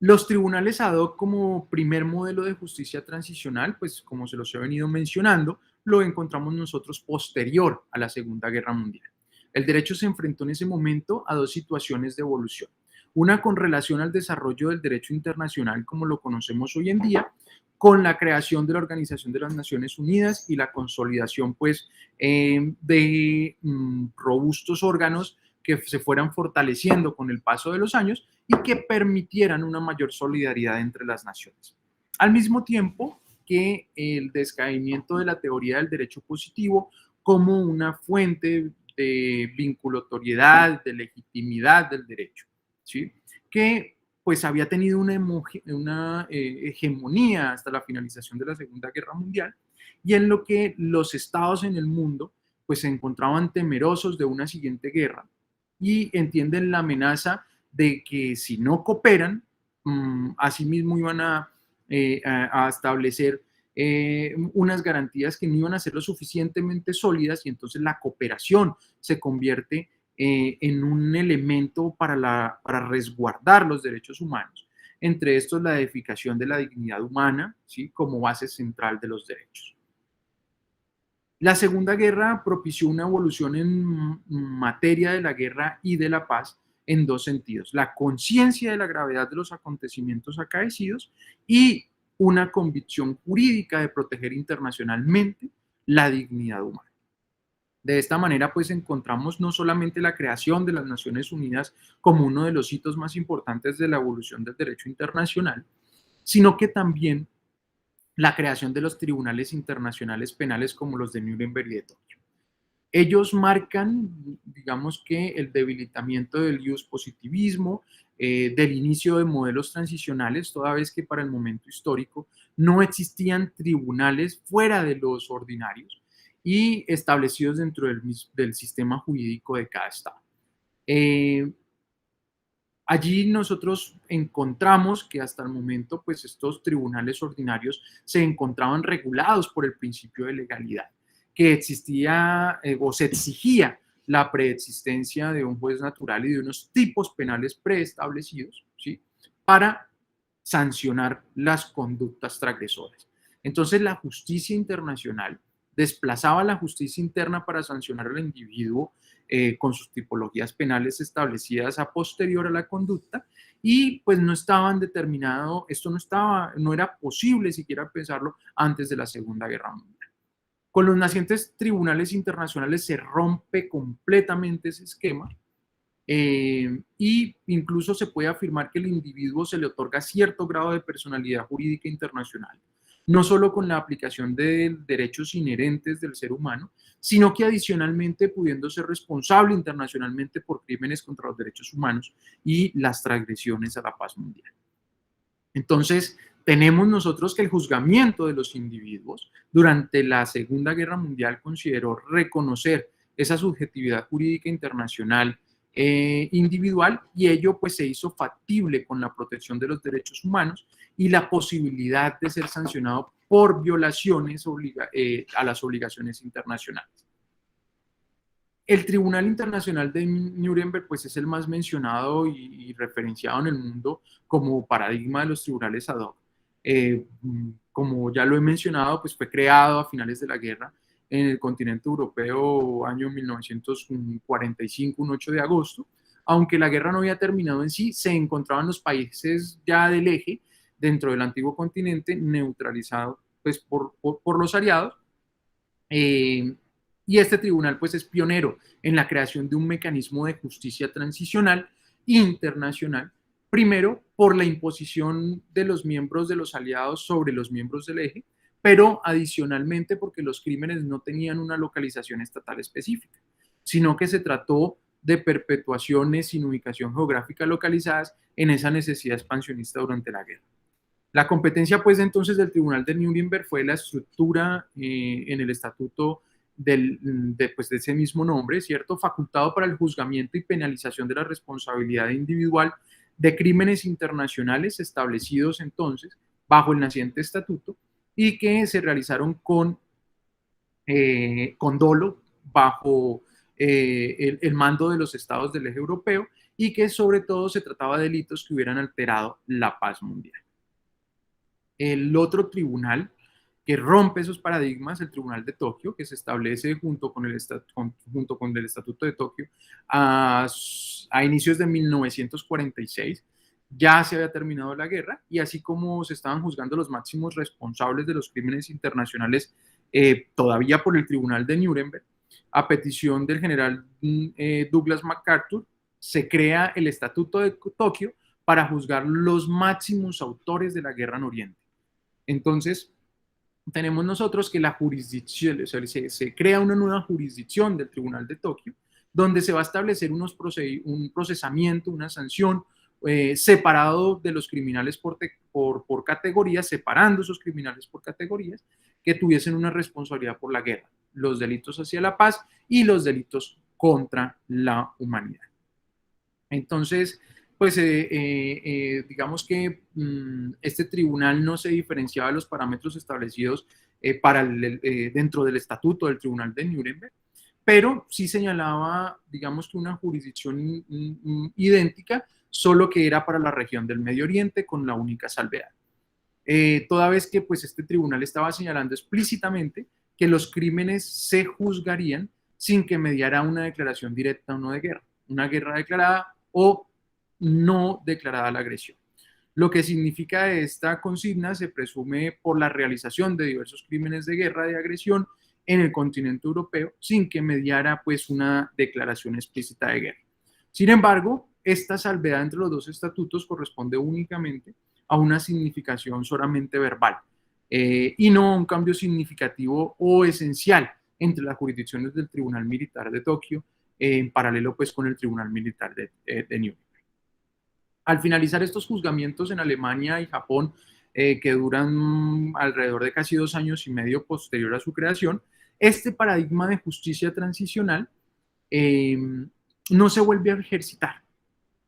Los tribunales ad hoc como primer modelo de justicia transicional, pues como se los he venido mencionando, lo encontramos nosotros posterior a la Segunda Guerra Mundial. El derecho se enfrentó en ese momento a dos situaciones de evolución. Una con relación al desarrollo del derecho internacional como lo conocemos hoy en día, con la creación de la Organización de las Naciones Unidas y la consolidación pues de robustos órganos que se fueran fortaleciendo con el paso de los años y que permitieran una mayor solidaridad entre las naciones. Al mismo tiempo que el descaimiento de la teoría del derecho positivo como una fuente de vinculatoriedad, de legitimidad del derecho, ¿sí? Que pues había tenido una hegemonía hasta la finalización de la Segunda Guerra Mundial y en lo que los estados en el mundo pues se encontraban temerosos de una siguiente guerra y entienden la amenaza de que si no cooperan, asimismo iban a establecer unas garantías que no iban a ser lo suficientemente sólidas y entonces la cooperación se convierte en un elemento para resguardar los derechos humanos. Entre estos, la edificación de la dignidad humana, ¿sí? Como base central de los derechos. La Segunda Guerra propició una evolución en materia de la guerra y de la paz en dos sentidos. La conciencia de la gravedad de los acontecimientos acaecidos y una convicción jurídica de proteger internacionalmente la dignidad humana. De esta manera, pues encontramos no solamente la creación de las Naciones Unidas como uno de los hitos más importantes de la evolución del derecho internacional, sino que también la creación de los tribunales internacionales penales como los de Nuremberg y de Tokio. Ellos marcan, digamos que el debilitamiento del positivismo, del inicio de modelos transicionales, toda vez que para el momento histórico no existían tribunales fuera de los ordinarios y establecidos dentro del sistema jurídico de cada estado. Allí nosotros encontramos que hasta el momento, pues estos tribunales ordinarios se encontraban regulados por el principio de legalidad, que existía o se exigía la preexistencia de un juez natural y de unos tipos penales preestablecidos, ¿sí? Para sancionar las conductas transgresoras. Entonces la justicia internacional desplazaba la justicia interna para sancionar al individuo con sus tipologías penales establecidas a posterior a la conducta y pues no estaban determinado, esto no era posible siquiera pensarlo antes de la Segunda Guerra Mundial. Con los nacientes tribunales internacionales se rompe completamente ese esquema y incluso se puede afirmar que el individuo se le otorga cierto grado de personalidad jurídica internacional, no solo con la aplicación de derechos inherentes del ser humano, sino que adicionalmente pudiendo ser responsable internacionalmente por crímenes contra los derechos humanos y las transgresiones a la paz mundial. Entonces, tenemos nosotros que el juzgamiento de los individuos durante la Segunda Guerra Mundial consideró reconocer esa subjetividad jurídica internacional individual y ello pues se hizo factible con la protección de los derechos humanos y la posibilidad de ser sancionado por violaciones a las obligaciones internacionales. El Tribunal Internacional de Nuremberg pues es el más mencionado y referenciado en el mundo como paradigma de los tribunales ad hoc. Como ya lo he mencionado, pues fue creado a finales de la guerra en el continente europeo, año 1945, un 8 de agosto. Aunque la guerra no había terminado en sí, se encontraban los países ya del eje dentro del antiguo continente neutralizado pues, por los aliados. Y este tribunal pues es pionero en la creación de un mecanismo de justicia transicional internacional, primero por la imposición de los miembros de los aliados sobre los miembros del eje, pero adicionalmente porque los crímenes no tenían una localización estatal específica, sino que se trató de perpetuaciones sin ubicación geográfica localizadas en esa necesidad expansionista durante la guerra. La competencia, pues, entonces del Tribunal de Nuremberg fue la estructura en el estatuto pues, de ese mismo nombre, ¿cierto? Facultado para el juzgamiento y penalización de la responsabilidad individual de crímenes internacionales establecidos entonces bajo el naciente estatuto y que se realizaron con dolo bajo el mando de los estados del eje europeo y que sobre todo se trataba de delitos que hubieran alterado la paz mundial. El otro tribunal que rompe esos paradigmas, el Tribunal de Tokio, que se establece junto con el Estatuto de Tokio a inicios de 1946, ya se había terminado la guerra y así como se estaban juzgando los máximos responsables de los crímenes internacionales todavía por el Tribunal de Nuremberg, a petición del general Douglas MacArthur, se crea el Estatuto de Tokio para juzgar los máximos autores de la guerra en Oriente. Entonces, tenemos nosotros que la jurisdicción, o sea, se crea una nueva jurisdicción del Tribunal de Tokio, donde se va a establecer un procesamiento, una sanción separado de los criminales por categorías, separando esos criminales por categorías que tuviesen una responsabilidad por la guerra, los delitos hacia la paz y los delitos contra la humanidad. Entonces, pues digamos que este tribunal no se diferenciaba de los parámetros establecidos dentro del estatuto del Tribunal de Nuremberg, pero sí señalaba, digamos que una jurisdicción idéntica, solo que era para la región del Medio Oriente con la única salvedad. Toda vez que pues este tribunal estaba señalando explícitamente que los crímenes se juzgarían sin que mediara una declaración directa o no de guerra, una guerra declarada o no declarada la agresión. Lo que significa esta consigna se presume por la realización de diversos crímenes de guerra de agresión en el continente europeo sin que mediara pues una declaración explícita de guerra. Sin embargo, esta salvedad entre los dos estatutos corresponde únicamente a una significación solamente verbal y no a un cambio significativo o esencial entre las jurisdicciones del Tribunal Militar de Tokio en paralelo pues con el Tribunal Militar de Nuremberg. Al finalizar estos juzgamientos en Alemania y Japón, que duran alrededor de casi 2 años y medio posterior a su creación, este paradigma de justicia transicional no se vuelve a ejercitar,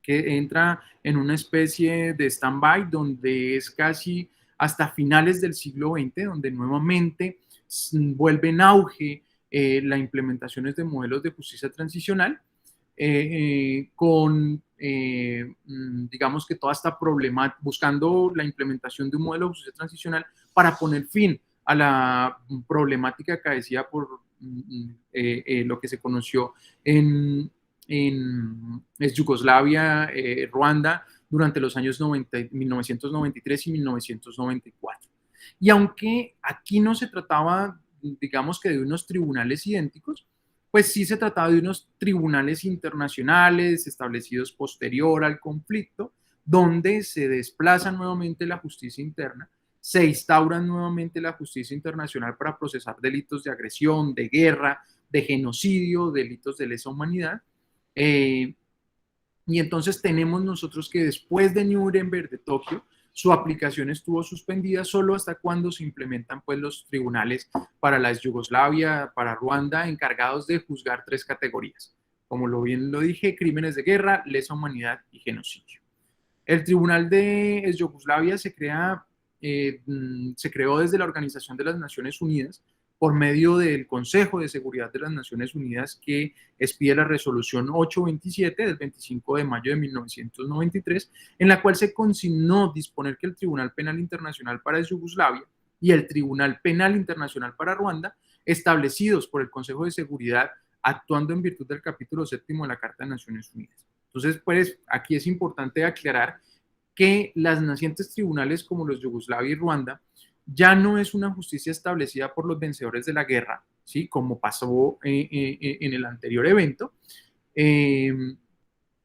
que entra en una especie de stand-by donde es casi hasta finales del siglo XX, donde nuevamente vuelve en auge las implementaciones de modelos de justicia transicional, digamos que toda esta problemática, buscando la implementación de un modelo de justicia transicional para poner fin a la problemática acaecida por lo que se conoció en Yugoslavia, Ruanda, durante los años 1993 y 1994. Y aunque aquí no se trataba, digamos que de unos tribunales idénticos, pues sí se trataba de unos tribunales internacionales establecidos posterior al conflicto, donde se desplaza nuevamente la justicia interna, se instaura nuevamente la justicia internacional para procesar delitos de agresión, de guerra, de genocidio, delitos de lesa humanidad. Y entonces tenemos nosotros que después de Nuremberg, de Tokio, su aplicación estuvo suspendida solo hasta cuando se implementan pues, los tribunales para la Yugoslavia, para Ruanda, encargados de juzgar 3 categorías. Como bien lo dije, crímenes de guerra, lesa humanidad y genocidio. El Tribunal de Yugoslavia se creó desde la Organización de las Naciones Unidas por medio del Consejo de Seguridad de las Naciones Unidas que expide la resolución 827 del 25 de mayo de 1993, en la cual se consignó disponer que el Tribunal Penal Internacional para Yugoslavia y el Tribunal Penal Internacional para Ruanda establecidos por el Consejo de Seguridad, actuando en virtud del capítulo 7 de la Carta de Naciones Unidas. Entonces, pues aquí es importante aclarar que las nacientes tribunales como los Yugoslavia y Ruanda ya no es una justicia establecida por los vencedores de la guerra, ¿sí? Como pasó en el anterior evento,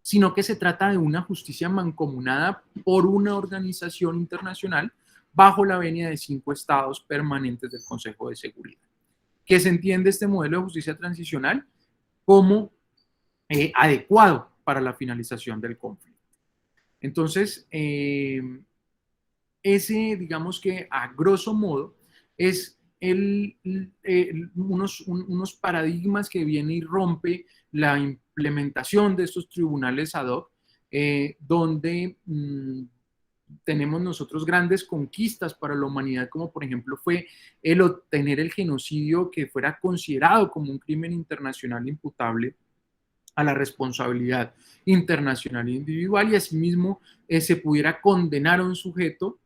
sino que se trata de una justicia mancomunada por una organización internacional bajo la venia de 5 estados permanentes del Consejo de Seguridad. Que se entiende este modelo de justicia transicional como adecuado para la finalización del conflicto. Entonces, ese, digamos que a grosso modo, es unos paradigmas que viene y rompe la implementación de estos tribunales ad hoc, donde tenemos nosotros grandes conquistas para la humanidad, como por ejemplo fue el obtener el genocidio que fuera considerado como un crimen internacional imputable a la responsabilidad internacional e individual, y asimismo se pudiera condenar a un sujeto,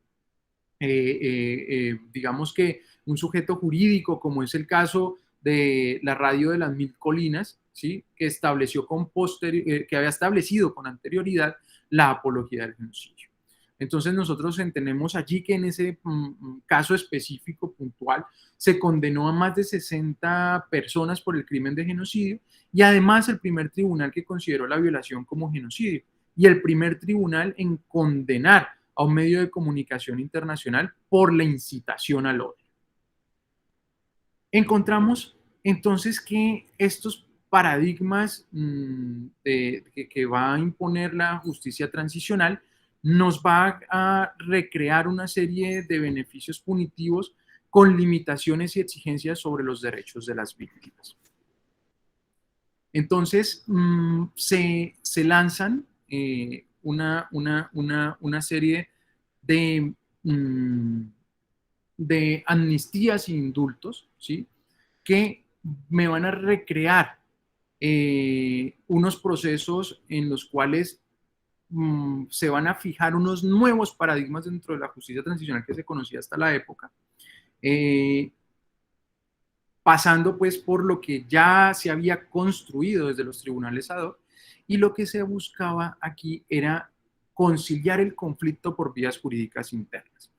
digamos que un sujeto jurídico, como es el caso de la Radio de las Mil Colinas, ¿sí? Que que había establecido con anterioridad la apología del genocidio. Entonces nosotros entendemos allí que en ese caso específico, puntual, se condenó a más de 60 personas por el crimen de genocidio, y además el primer tribunal que consideró la violación como genocidio, y el primer tribunal en condenar a un medio de comunicación internacional por la incitación al odio. Encontramos entonces que estos paradigmas que va a imponer la justicia transicional nos va a recrear una serie de beneficios punitivos con limitaciones y exigencias sobre los derechos de las víctimas. Entonces, se lanzan una serie de amnistías e indultos, ¿sí? Que me van a recrear unos procesos en los cuales se van a fijar unos nuevos paradigmas dentro de la justicia transicional que se conocía hasta la época, pasando pues por lo que ya se había construido desde los tribunales ad hoc, y lo que se buscaba aquí era conciliar el conflicto por vías jurídicas internas.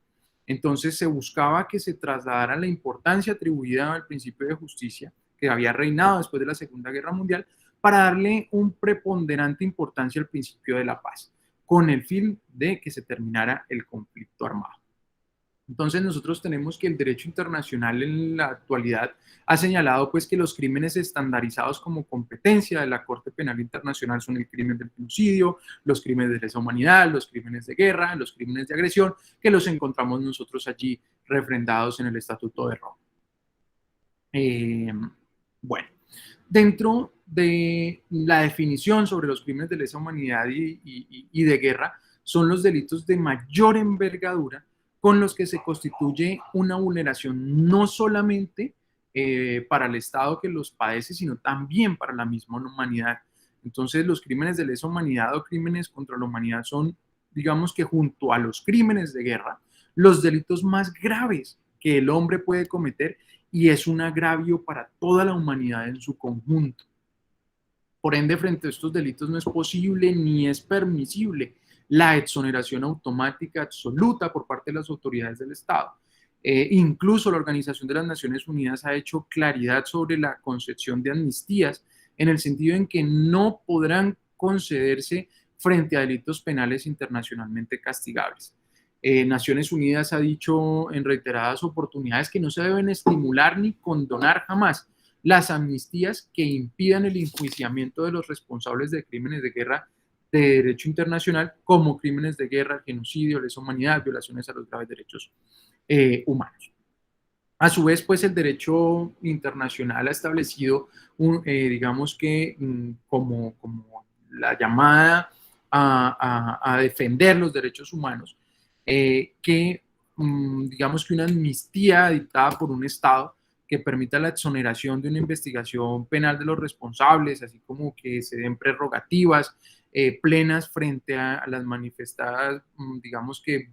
Entonces se buscaba que se trasladara la importancia atribuida al principio de justicia que había reinado después de la Segunda Guerra Mundial, para darle un preponderante importancia al principio de la paz, con el fin de que se terminara el conflicto armado. Entonces nosotros tenemos que el derecho internacional en la actualidad ha señalado pues que los crímenes estandarizados como competencia de la Corte Penal Internacional son el crimen del genocidio, los crímenes de lesa humanidad, los crímenes de guerra, los crímenes de agresión, que los encontramos nosotros allí refrendados en el Estatuto de Roma. Bueno, dentro de la definición sobre los crímenes de lesa humanidad y de guerra, son los delitos de mayor envergadura con los que se constituye una vulneración no solamente para el Estado que los padece, sino también para la misma humanidad. Entonces, los crímenes de lesa humanidad o crímenes contra la humanidad son, digamos que junto a los crímenes de guerra, los delitos más graves que el hombre puede cometer, y es un agravio para toda la humanidad en su conjunto. Por ende, frente a estos delitos no es posible ni es permisible la exoneración automática absoluta por parte de las autoridades del Estado. Incluso la Organización de las Naciones Unidas ha hecho claridad sobre la concepción de amnistías, en el sentido en que no podrán concederse frente a delitos penales internacionalmente castigables. Naciones Unidas ha dicho en reiteradas oportunidades que no se deben estimular ni condonar jamás las amnistías que impidan el enjuiciamiento de los responsables de crímenes de guerra de derecho internacional, como crímenes de guerra, genocidio, lesa humanidad, violaciones a los graves derechos humanos. A su vez, pues el derecho internacional ha establecido, digamos que como la llamada a defender los derechos humanos, que digamos que una amnistía dictada por un Estado que permita la exoneración de una investigación penal de los responsables, así como que se den prerrogativas plenas frente a las manifestadas, digamos que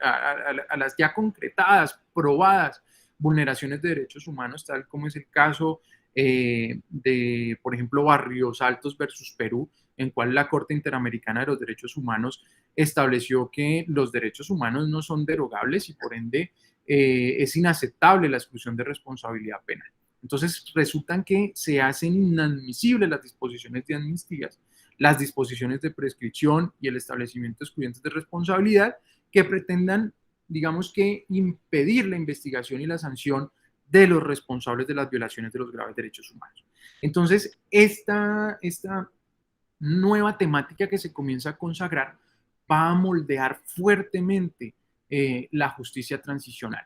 a las ya concretadas, probadas vulneraciones de derechos humanos, tal como es el caso de, por ejemplo, Barrios Altos versus Perú, en cual la Corte Interamericana de los Derechos Humanos estableció que los derechos humanos no son derogables y por ende es inaceptable la exclusión de responsabilidad penal. Entonces resultan que se hacen inadmisibles las disposiciones de amnistías, las disposiciones de prescripción y el establecimiento de excluyentes de responsabilidad que pretendan, digamos que, impedir la investigación y la sanción de los responsables de las violaciones de los graves derechos humanos. Entonces, esta nueva temática que se comienza a consagrar va a moldear fuertemente la justicia transicional,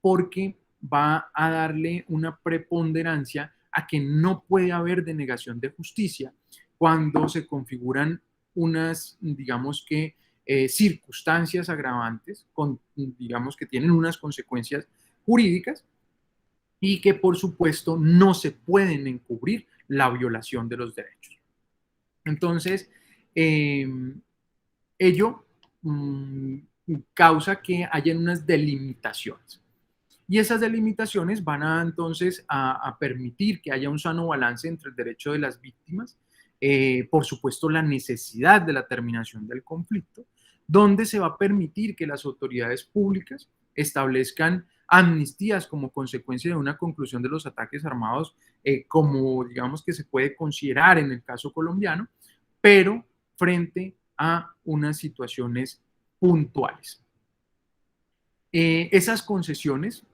porque va a darle una preponderancia a que no puede haber denegación de justicia cuando se configuran unas, digamos que, circunstancias agravantes, digamos que tienen unas consecuencias jurídicas y que por supuesto no se pueden encubrir la violación de los derechos. Entonces, ello causa que hayan unas delimitaciones. Y esas delimitaciones van a entonces a permitir que haya un sano balance entre el derecho de las víctimas, por supuesto la necesidad de la terminación del conflicto, donde se va a permitir que las autoridades públicas establezcan amnistías como consecuencia de una conclusión de los ataques armados, como digamos que se puede considerar en el caso colombiano, pero frente a unas situaciones puntuales. Esas concesiones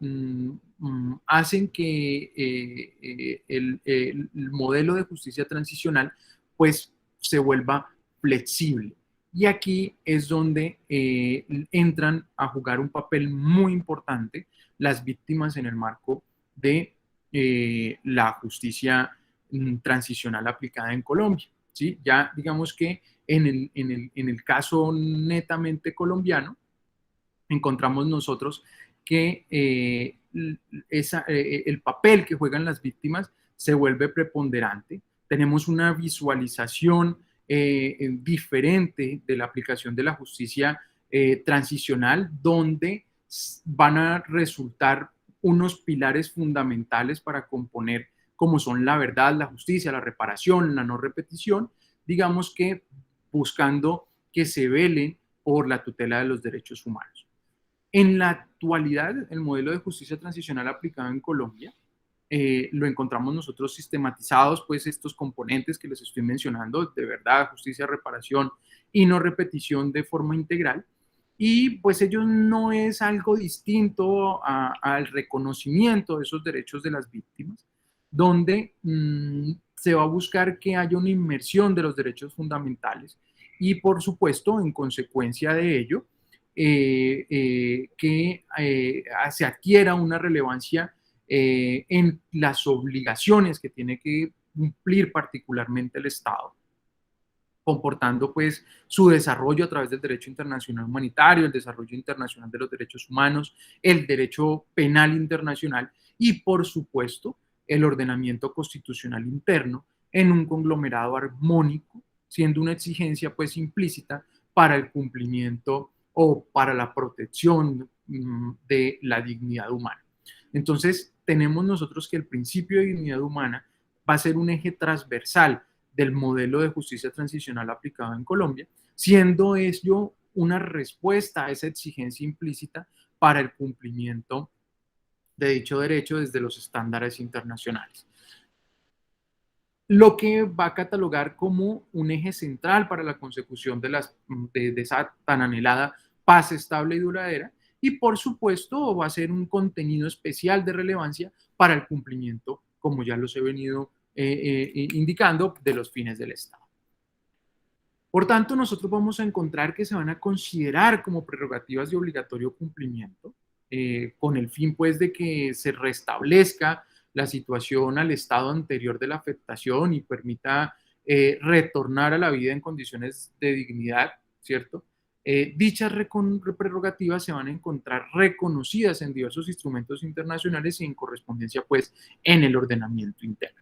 hacen que el modelo de justicia transicional pues se vuelva flexible. Y aquí es donde entran a jugar un papel muy importante las víctimas en el marco de la justicia transicional aplicada en Colombia. ¿Sí? Ya digamos que en el caso netamente colombiano, encontramos nosotros que el papel que juegan las víctimas se vuelve preponderante. Tenemos una visualización diferente de la aplicación de la justicia transicional, donde van a resultar unos pilares fundamentales para componer como son la verdad, la justicia, la reparación, la no repetición, digamos que buscando que se vele por la tutela de los derechos humanos. En la actualidad, el modelo de justicia transicional aplicado en Colombia lo encontramos nosotros sistematizados, pues estos componentes que les estoy mencionando, de verdad, justicia, reparación y no repetición de forma integral. Y pues ello no es algo distinto al reconocimiento de esos derechos de las víctimas, donde se va a buscar que haya una inmersión de los derechos fundamentales y por supuesto, en consecuencia de ello, que se adquiera una relevancia en las obligaciones que tiene que cumplir particularmente el Estado, comportando pues su desarrollo a través del derecho internacional humanitario, el desarrollo internacional de los derechos humanos, el derecho penal internacional y por supuesto el ordenamiento constitucional interno en un conglomerado armónico, siendo una exigencia pues implícita para el cumplimiento o para la protección de la dignidad humana. Entonces, tenemos nosotros que el principio de dignidad humana va a ser un eje transversal del modelo de justicia transicional aplicado en Colombia, siendo ello una respuesta a esa exigencia implícita para el cumplimiento de dicho derecho desde los estándares internacionales. Lo que va a catalogar como un eje central para la consecución de esa tan anhelada paz estable y duradera, y por supuesto va a ser un contenido especial de relevancia para el cumplimiento, como ya los he venido indicando, de los fines del Estado. Por tanto, nosotros vamos a encontrar que se van a considerar como prerrogativas de obligatorio cumplimiento, con el fin pues de que se restablezca la situación al estado anterior de la afectación y permita retornar a la vida en condiciones de dignidad, ¿cierto? Dichas prerrogativas se van a encontrar reconocidas en diversos instrumentos internacionales y en correspondencia pues en el ordenamiento interno.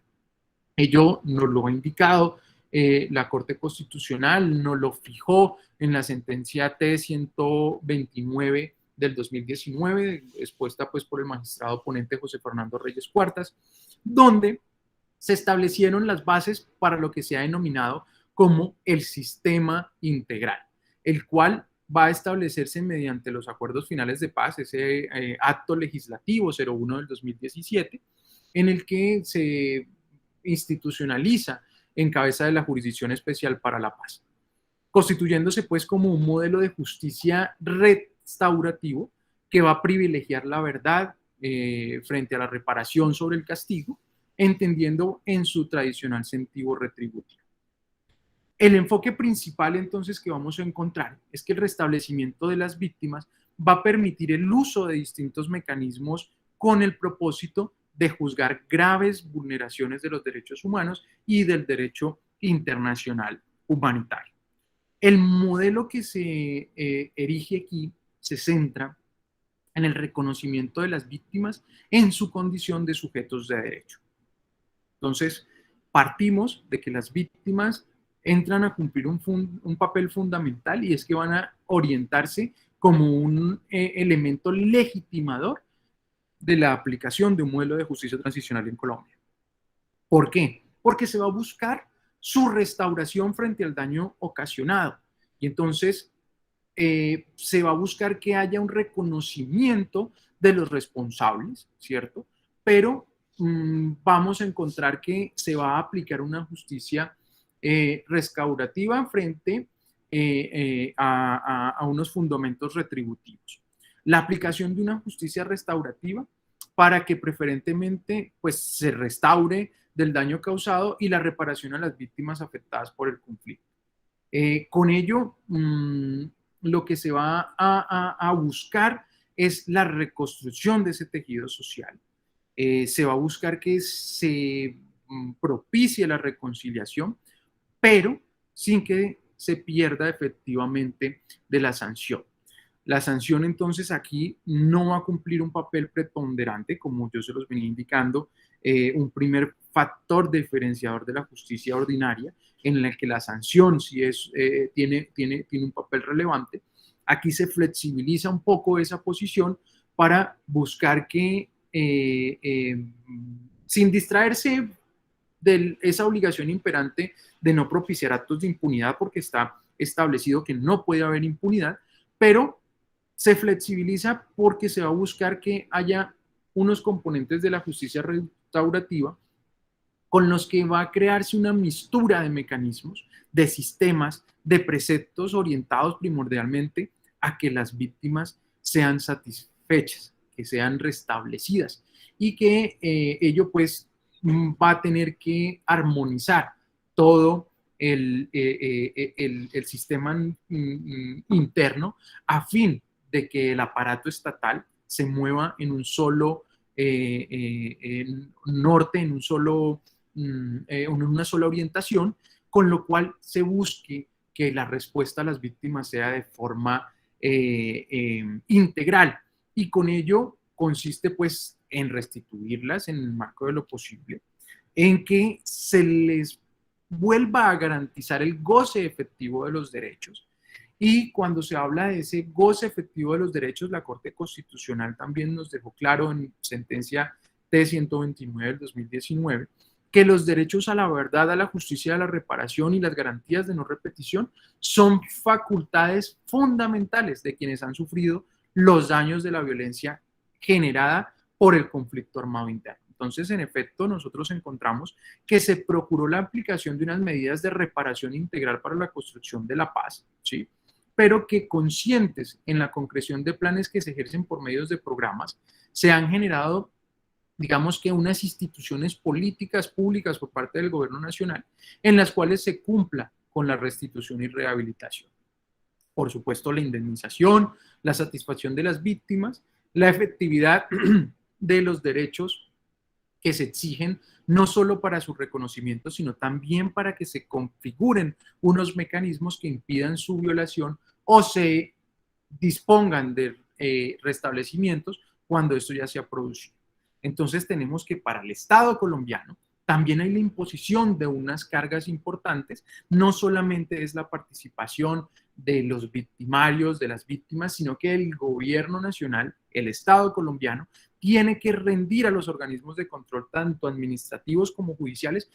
Ello nos lo ha indicado la Corte Constitucional, nos lo fijó en la sentencia T-129 del 2019, expuesta pues por el magistrado ponente José Fernando Reyes Cuartas, donde se establecieron las bases para lo que se ha denominado como el sistema integral, el cual va a establecerse mediante los acuerdos finales de paz, ese acto legislativo 01 del 2017, en el que se institucionaliza en cabeza de la Jurisdicción Especial para la Paz, constituyéndose pues como un modelo de justicia restaurativo que va a privilegiar la verdad frente a la reparación sobre el castigo, entendiendo en su tradicional sentido retributivo. El enfoque principal entonces que vamos a encontrar es que el restablecimiento de las víctimas va a permitir el uso de distintos mecanismos con el propósito de juzgar graves vulneraciones de los derechos humanos y del derecho internacional humanitario. El modelo que se erige aquí se centra en el reconocimiento de las víctimas en su condición de sujetos de derecho. Entonces, partimos de que las víctimas entran a cumplir un papel fundamental, y es que van a orientarse como un elemento legitimador de la aplicación de un modelo de justicia transicional en Colombia. ¿Por qué? Porque se va a buscar su restauración frente al daño ocasionado. Y entonces se va a buscar que haya un reconocimiento de los responsables, ¿cierto? Pero vamos a encontrar que se va a aplicar una justicia restaurativa frente a unos fundamentos retributivos. La aplicación de una justicia restaurativa para que preferentemente pues, se restaure del daño causado y la reparación a las víctimas afectadas por el conflicto. Con ello, lo que se va a buscar es la reconstrucción de ese tejido social. Se va a buscar que se propicie la reconciliación, pero sin que se pierda efectivamente de la sanción. La sanción entonces aquí no va a cumplir un papel preponderante, como yo se los venía indicando, un primer factor diferenciador de la justicia ordinaria, en el que la sanción sí tiene un papel relevante. Aquí se flexibiliza un poco esa posición para buscar que, sin distraerse de esa obligación imperante de no propiciar actos de impunidad, porque está establecido que no puede haber impunidad, pero se flexibiliza porque se va a buscar que haya unos componentes de la justicia restaurativa con los que va a crearse una mistura de mecanismos, de sistemas, de preceptos orientados primordialmente a que las víctimas sean satisfechas, que sean restablecidas, y que ello pues va a tener que armonizar todo el sistema interno a fin de que el aparato estatal se mueva en un solo norte, en una sola orientación, con lo cual se busque que la respuesta a las víctimas sea de forma integral, y con ello consiste pues en restituirlas en el marco de lo posible, en que se les vuelva a garantizar el goce efectivo de los derechos. Y cuando se habla de ese goce efectivo de los derechos, la Corte Constitucional también nos dejó claro en sentencia T-129 del 2019 que los derechos a la verdad, a la justicia, a la reparación y las garantías de no repetición son facultades fundamentales de quienes han sufrido los daños de la violencia generada por el conflicto armado interno. Entonces, en efecto, nosotros encontramos que se procuró la aplicación de unas medidas de reparación integral para la construcción de la paz, ¿sí? Pero que, conscientes en la concreción de planes que se ejercen por medios de programas, se han generado, digamos que, unas instituciones políticas públicas por parte del gobierno nacional en las cuales se cumpla con la restitución y rehabilitación. Por supuesto, la indemnización, la satisfacción de las víctimas, la efectividad de los derechos que se exigen no solo para su reconocimiento, sino también para que se configuren unos mecanismos que impidan su violación o se dispongan de restablecimientos cuando esto ya se ha producido. Entonces tenemos que para el Estado colombiano también hay la imposición de unas cargas importantes. No solamente es la participación de los victimarios, de las víctimas, sino que el gobierno nacional, el Estado colombiano, tiene que rendir a los organismos de control, tanto administrativos como judiciales,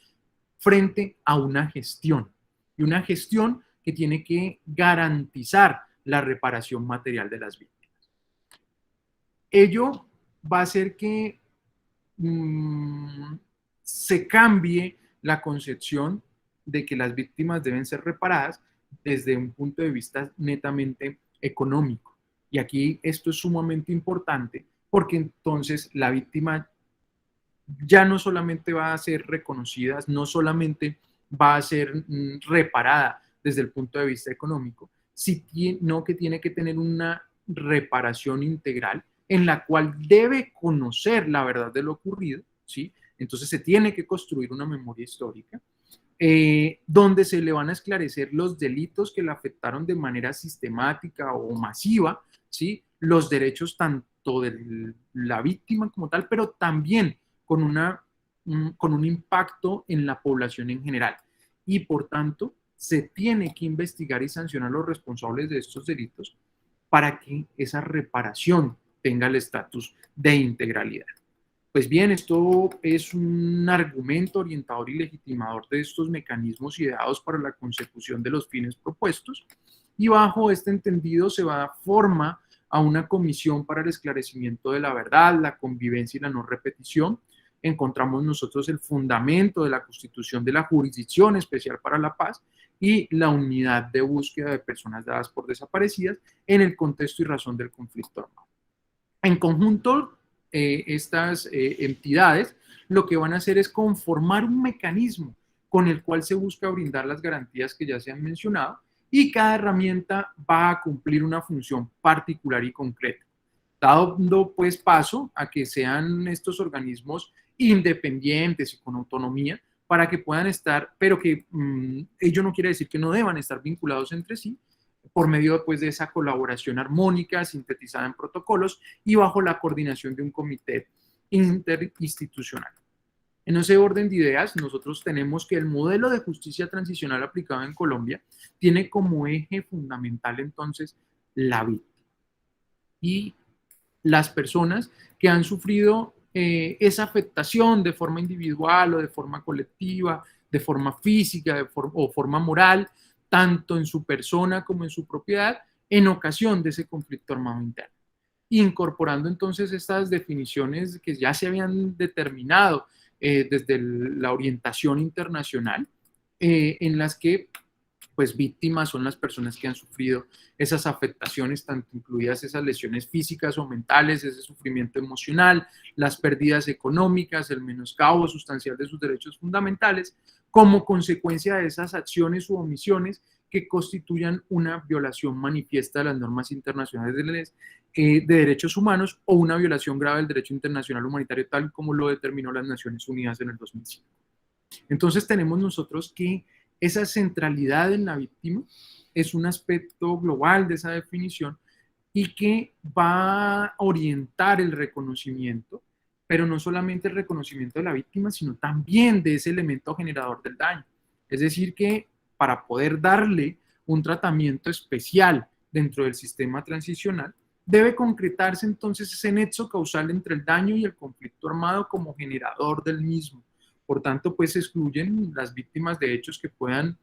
frente a una gestión. Y una gestión que tiene que garantizar la reparación material de las víctimas. Ello va a hacer que se cambie la concepción de que las víctimas deben ser reparadas desde un punto de vista netamente económico. Y aquí esto es sumamente importante porque entonces la víctima ya no solamente va a ser reconocida, no solamente va a ser reparada desde el punto de vista económico, sino que tiene que tener una reparación integral en la cual debe conocer la verdad de lo ocurrido, ¿sí? Entonces se tiene que construir una memoria histórica donde se le van a esclarecer los delitos que le afectaron de manera sistemática o masiva, ¿sí? Los derechos tanto de la víctima como tal, pero también con un impacto en la población en general. Y por tanto, se tiene que investigar y sancionar a los responsables de estos delitos para que esa reparación tenga el estatus de integralidad. Pues bien, esto es un argumento orientador y legitimador de estos mecanismos ideados para la consecución de los fines propuestos, y bajo este entendido se va a dar forma a una comisión para el esclarecimiento de la verdad, la convivencia y la no repetición. Encontramos nosotros el fundamento de la constitución de la Jurisdicción Especial para la Paz y la unidad de búsqueda de personas dadas por desaparecidas en el contexto y razón del conflicto armado. En conjunto, estas entidades lo que van a hacer es conformar un mecanismo con el cual se busca brindar las garantías que ya se han mencionado, y cada herramienta va a cumplir una función particular y concreta, dando pues paso a que sean estos organismos independientes y con autonomía para que puedan estar, pero que ello no quiere decir que no deban estar vinculados entre sí, por medio pues, de esa colaboración armónica sintetizada en protocolos y bajo la coordinación de un comité interinstitucional. En ese orden de ideas, nosotros tenemos que el modelo de justicia transicional aplicado en Colombia tiene como eje fundamental entonces la víctima y las personas que han sufrido esa afectación de forma individual o de forma colectiva, de forma física o forma moral, tanto en su persona como en su propiedad, en ocasión de ese conflicto armado interno. Incorporando entonces estas definiciones que ya se habían determinado desde la orientación internacional, en las que pues víctimas son las personas que han sufrido esas afectaciones, tanto incluidas esas lesiones físicas o mentales, ese sufrimiento emocional, las pérdidas económicas, el menoscabo sustancial de sus derechos fundamentales, como consecuencia de esas acciones u omisiones que constituyan una violación manifiesta de las normas internacionales de derechos humanos o una violación grave del derecho internacional humanitario, tal como lo determinó las Naciones Unidas en el 2005. Entonces tenemos nosotros que esa centralidad en la víctima es un aspecto global de esa definición y que va a orientar el reconocimiento, pero no solamente el reconocimiento de la víctima, sino también de ese elemento generador del daño. Es decir, que para poder darle un tratamiento especial dentro del sistema transicional, debe concretarse entonces ese nexo causal entre el daño y el conflicto armado como generador del mismo. Por tanto, pues se excluyen las víctimas de hechos que puedan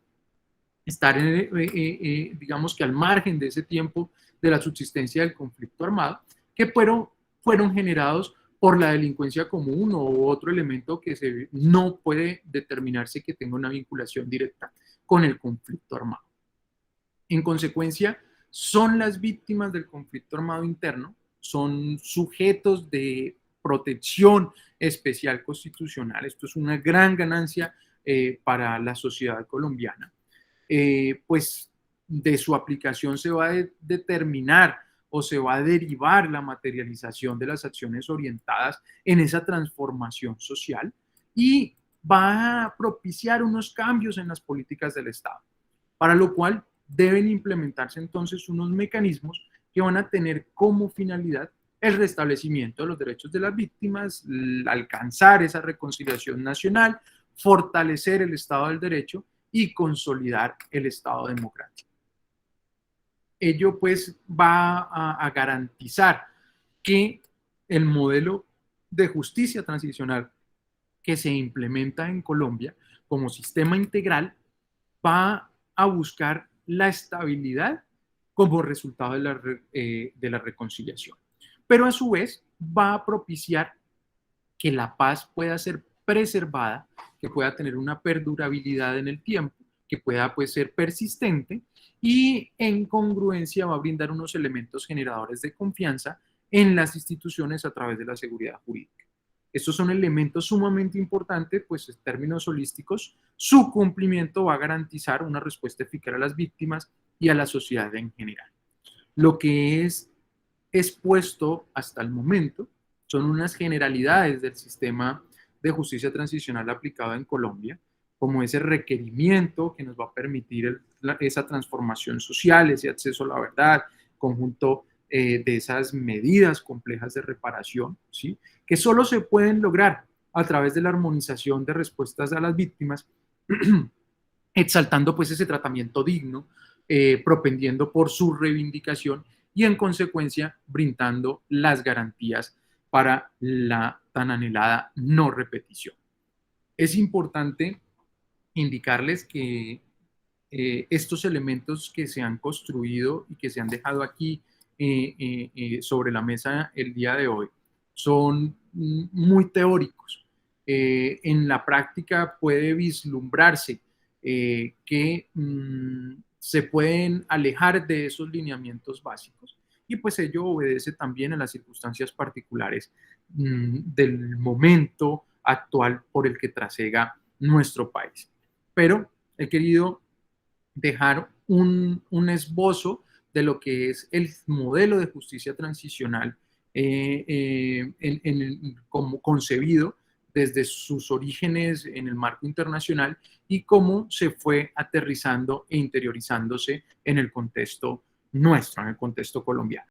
estar, digamos que al margen de ese tiempo de la subsistencia del conflicto armado, que fueron generados por la delincuencia común o otro elemento que no puede determinarse que tenga una vinculación directa con el conflicto armado. En consecuencia, son las víctimas del conflicto armado interno, son sujetos de protección especial constitucional. Esto es una gran ganancia para la sociedad colombiana. Pues de su aplicación se va a determinar o se va a derivar la materialización de las acciones orientadas en esa transformación social y va a propiciar unos cambios en las políticas del Estado, para lo cual deben implementarse entonces unos mecanismos que van a tener como finalidad el restablecimiento de los derechos de las víctimas, alcanzar esa reconciliación nacional, fortalecer el Estado del Derecho y consolidar el Estado democrático. Ello pues va a garantizar que el modelo de justicia transicional que se implementa en Colombia como sistema integral va a buscar la estabilidad como resultado de la reconciliación. Pero a su vez va a propiciar que la paz pueda ser preservada, que pueda tener una perdurabilidad en el tiempo, que pueda pues ser persistente y en congruencia va a brindar unos elementos generadores de confianza en las instituciones a través de la seguridad jurídica. Estos son elementos sumamente importantes, pues en términos holísticos, su cumplimiento va a garantizar una respuesta eficaz a las víctimas y a la sociedad en general. Lo que es expuesto hasta el momento son unas generalidades del sistema de justicia transicional aplicado en Colombia, como ese requerimiento que nos va a permitir esa transformación social, ese acceso a la verdad, conjunto de esas medidas complejas de reparación, ¿sí? Que solo se pueden lograr a través de la armonización de respuestas a las víctimas, exaltando pues ese tratamiento digno, propendiendo por su reivindicación y en consecuencia brindando las garantías para la tan anhelada no repetición. Es importante indicarles que estos elementos que se han construido y que se han dejado aquí sobre la mesa el día de hoy son muy teóricos. En la práctica puede vislumbrarse que se pueden alejar de esos lineamientos básicos y pues ello obedece también a las circunstancias particulares del momento actual por el que trasega nuestro país. Pero he querido dejar un esbozo de lo que es el modelo de justicia transicional como concebido desde sus orígenes en el marco internacional y cómo se fue aterrizando e interiorizándose en el contexto nuestro, en el contexto colombiano.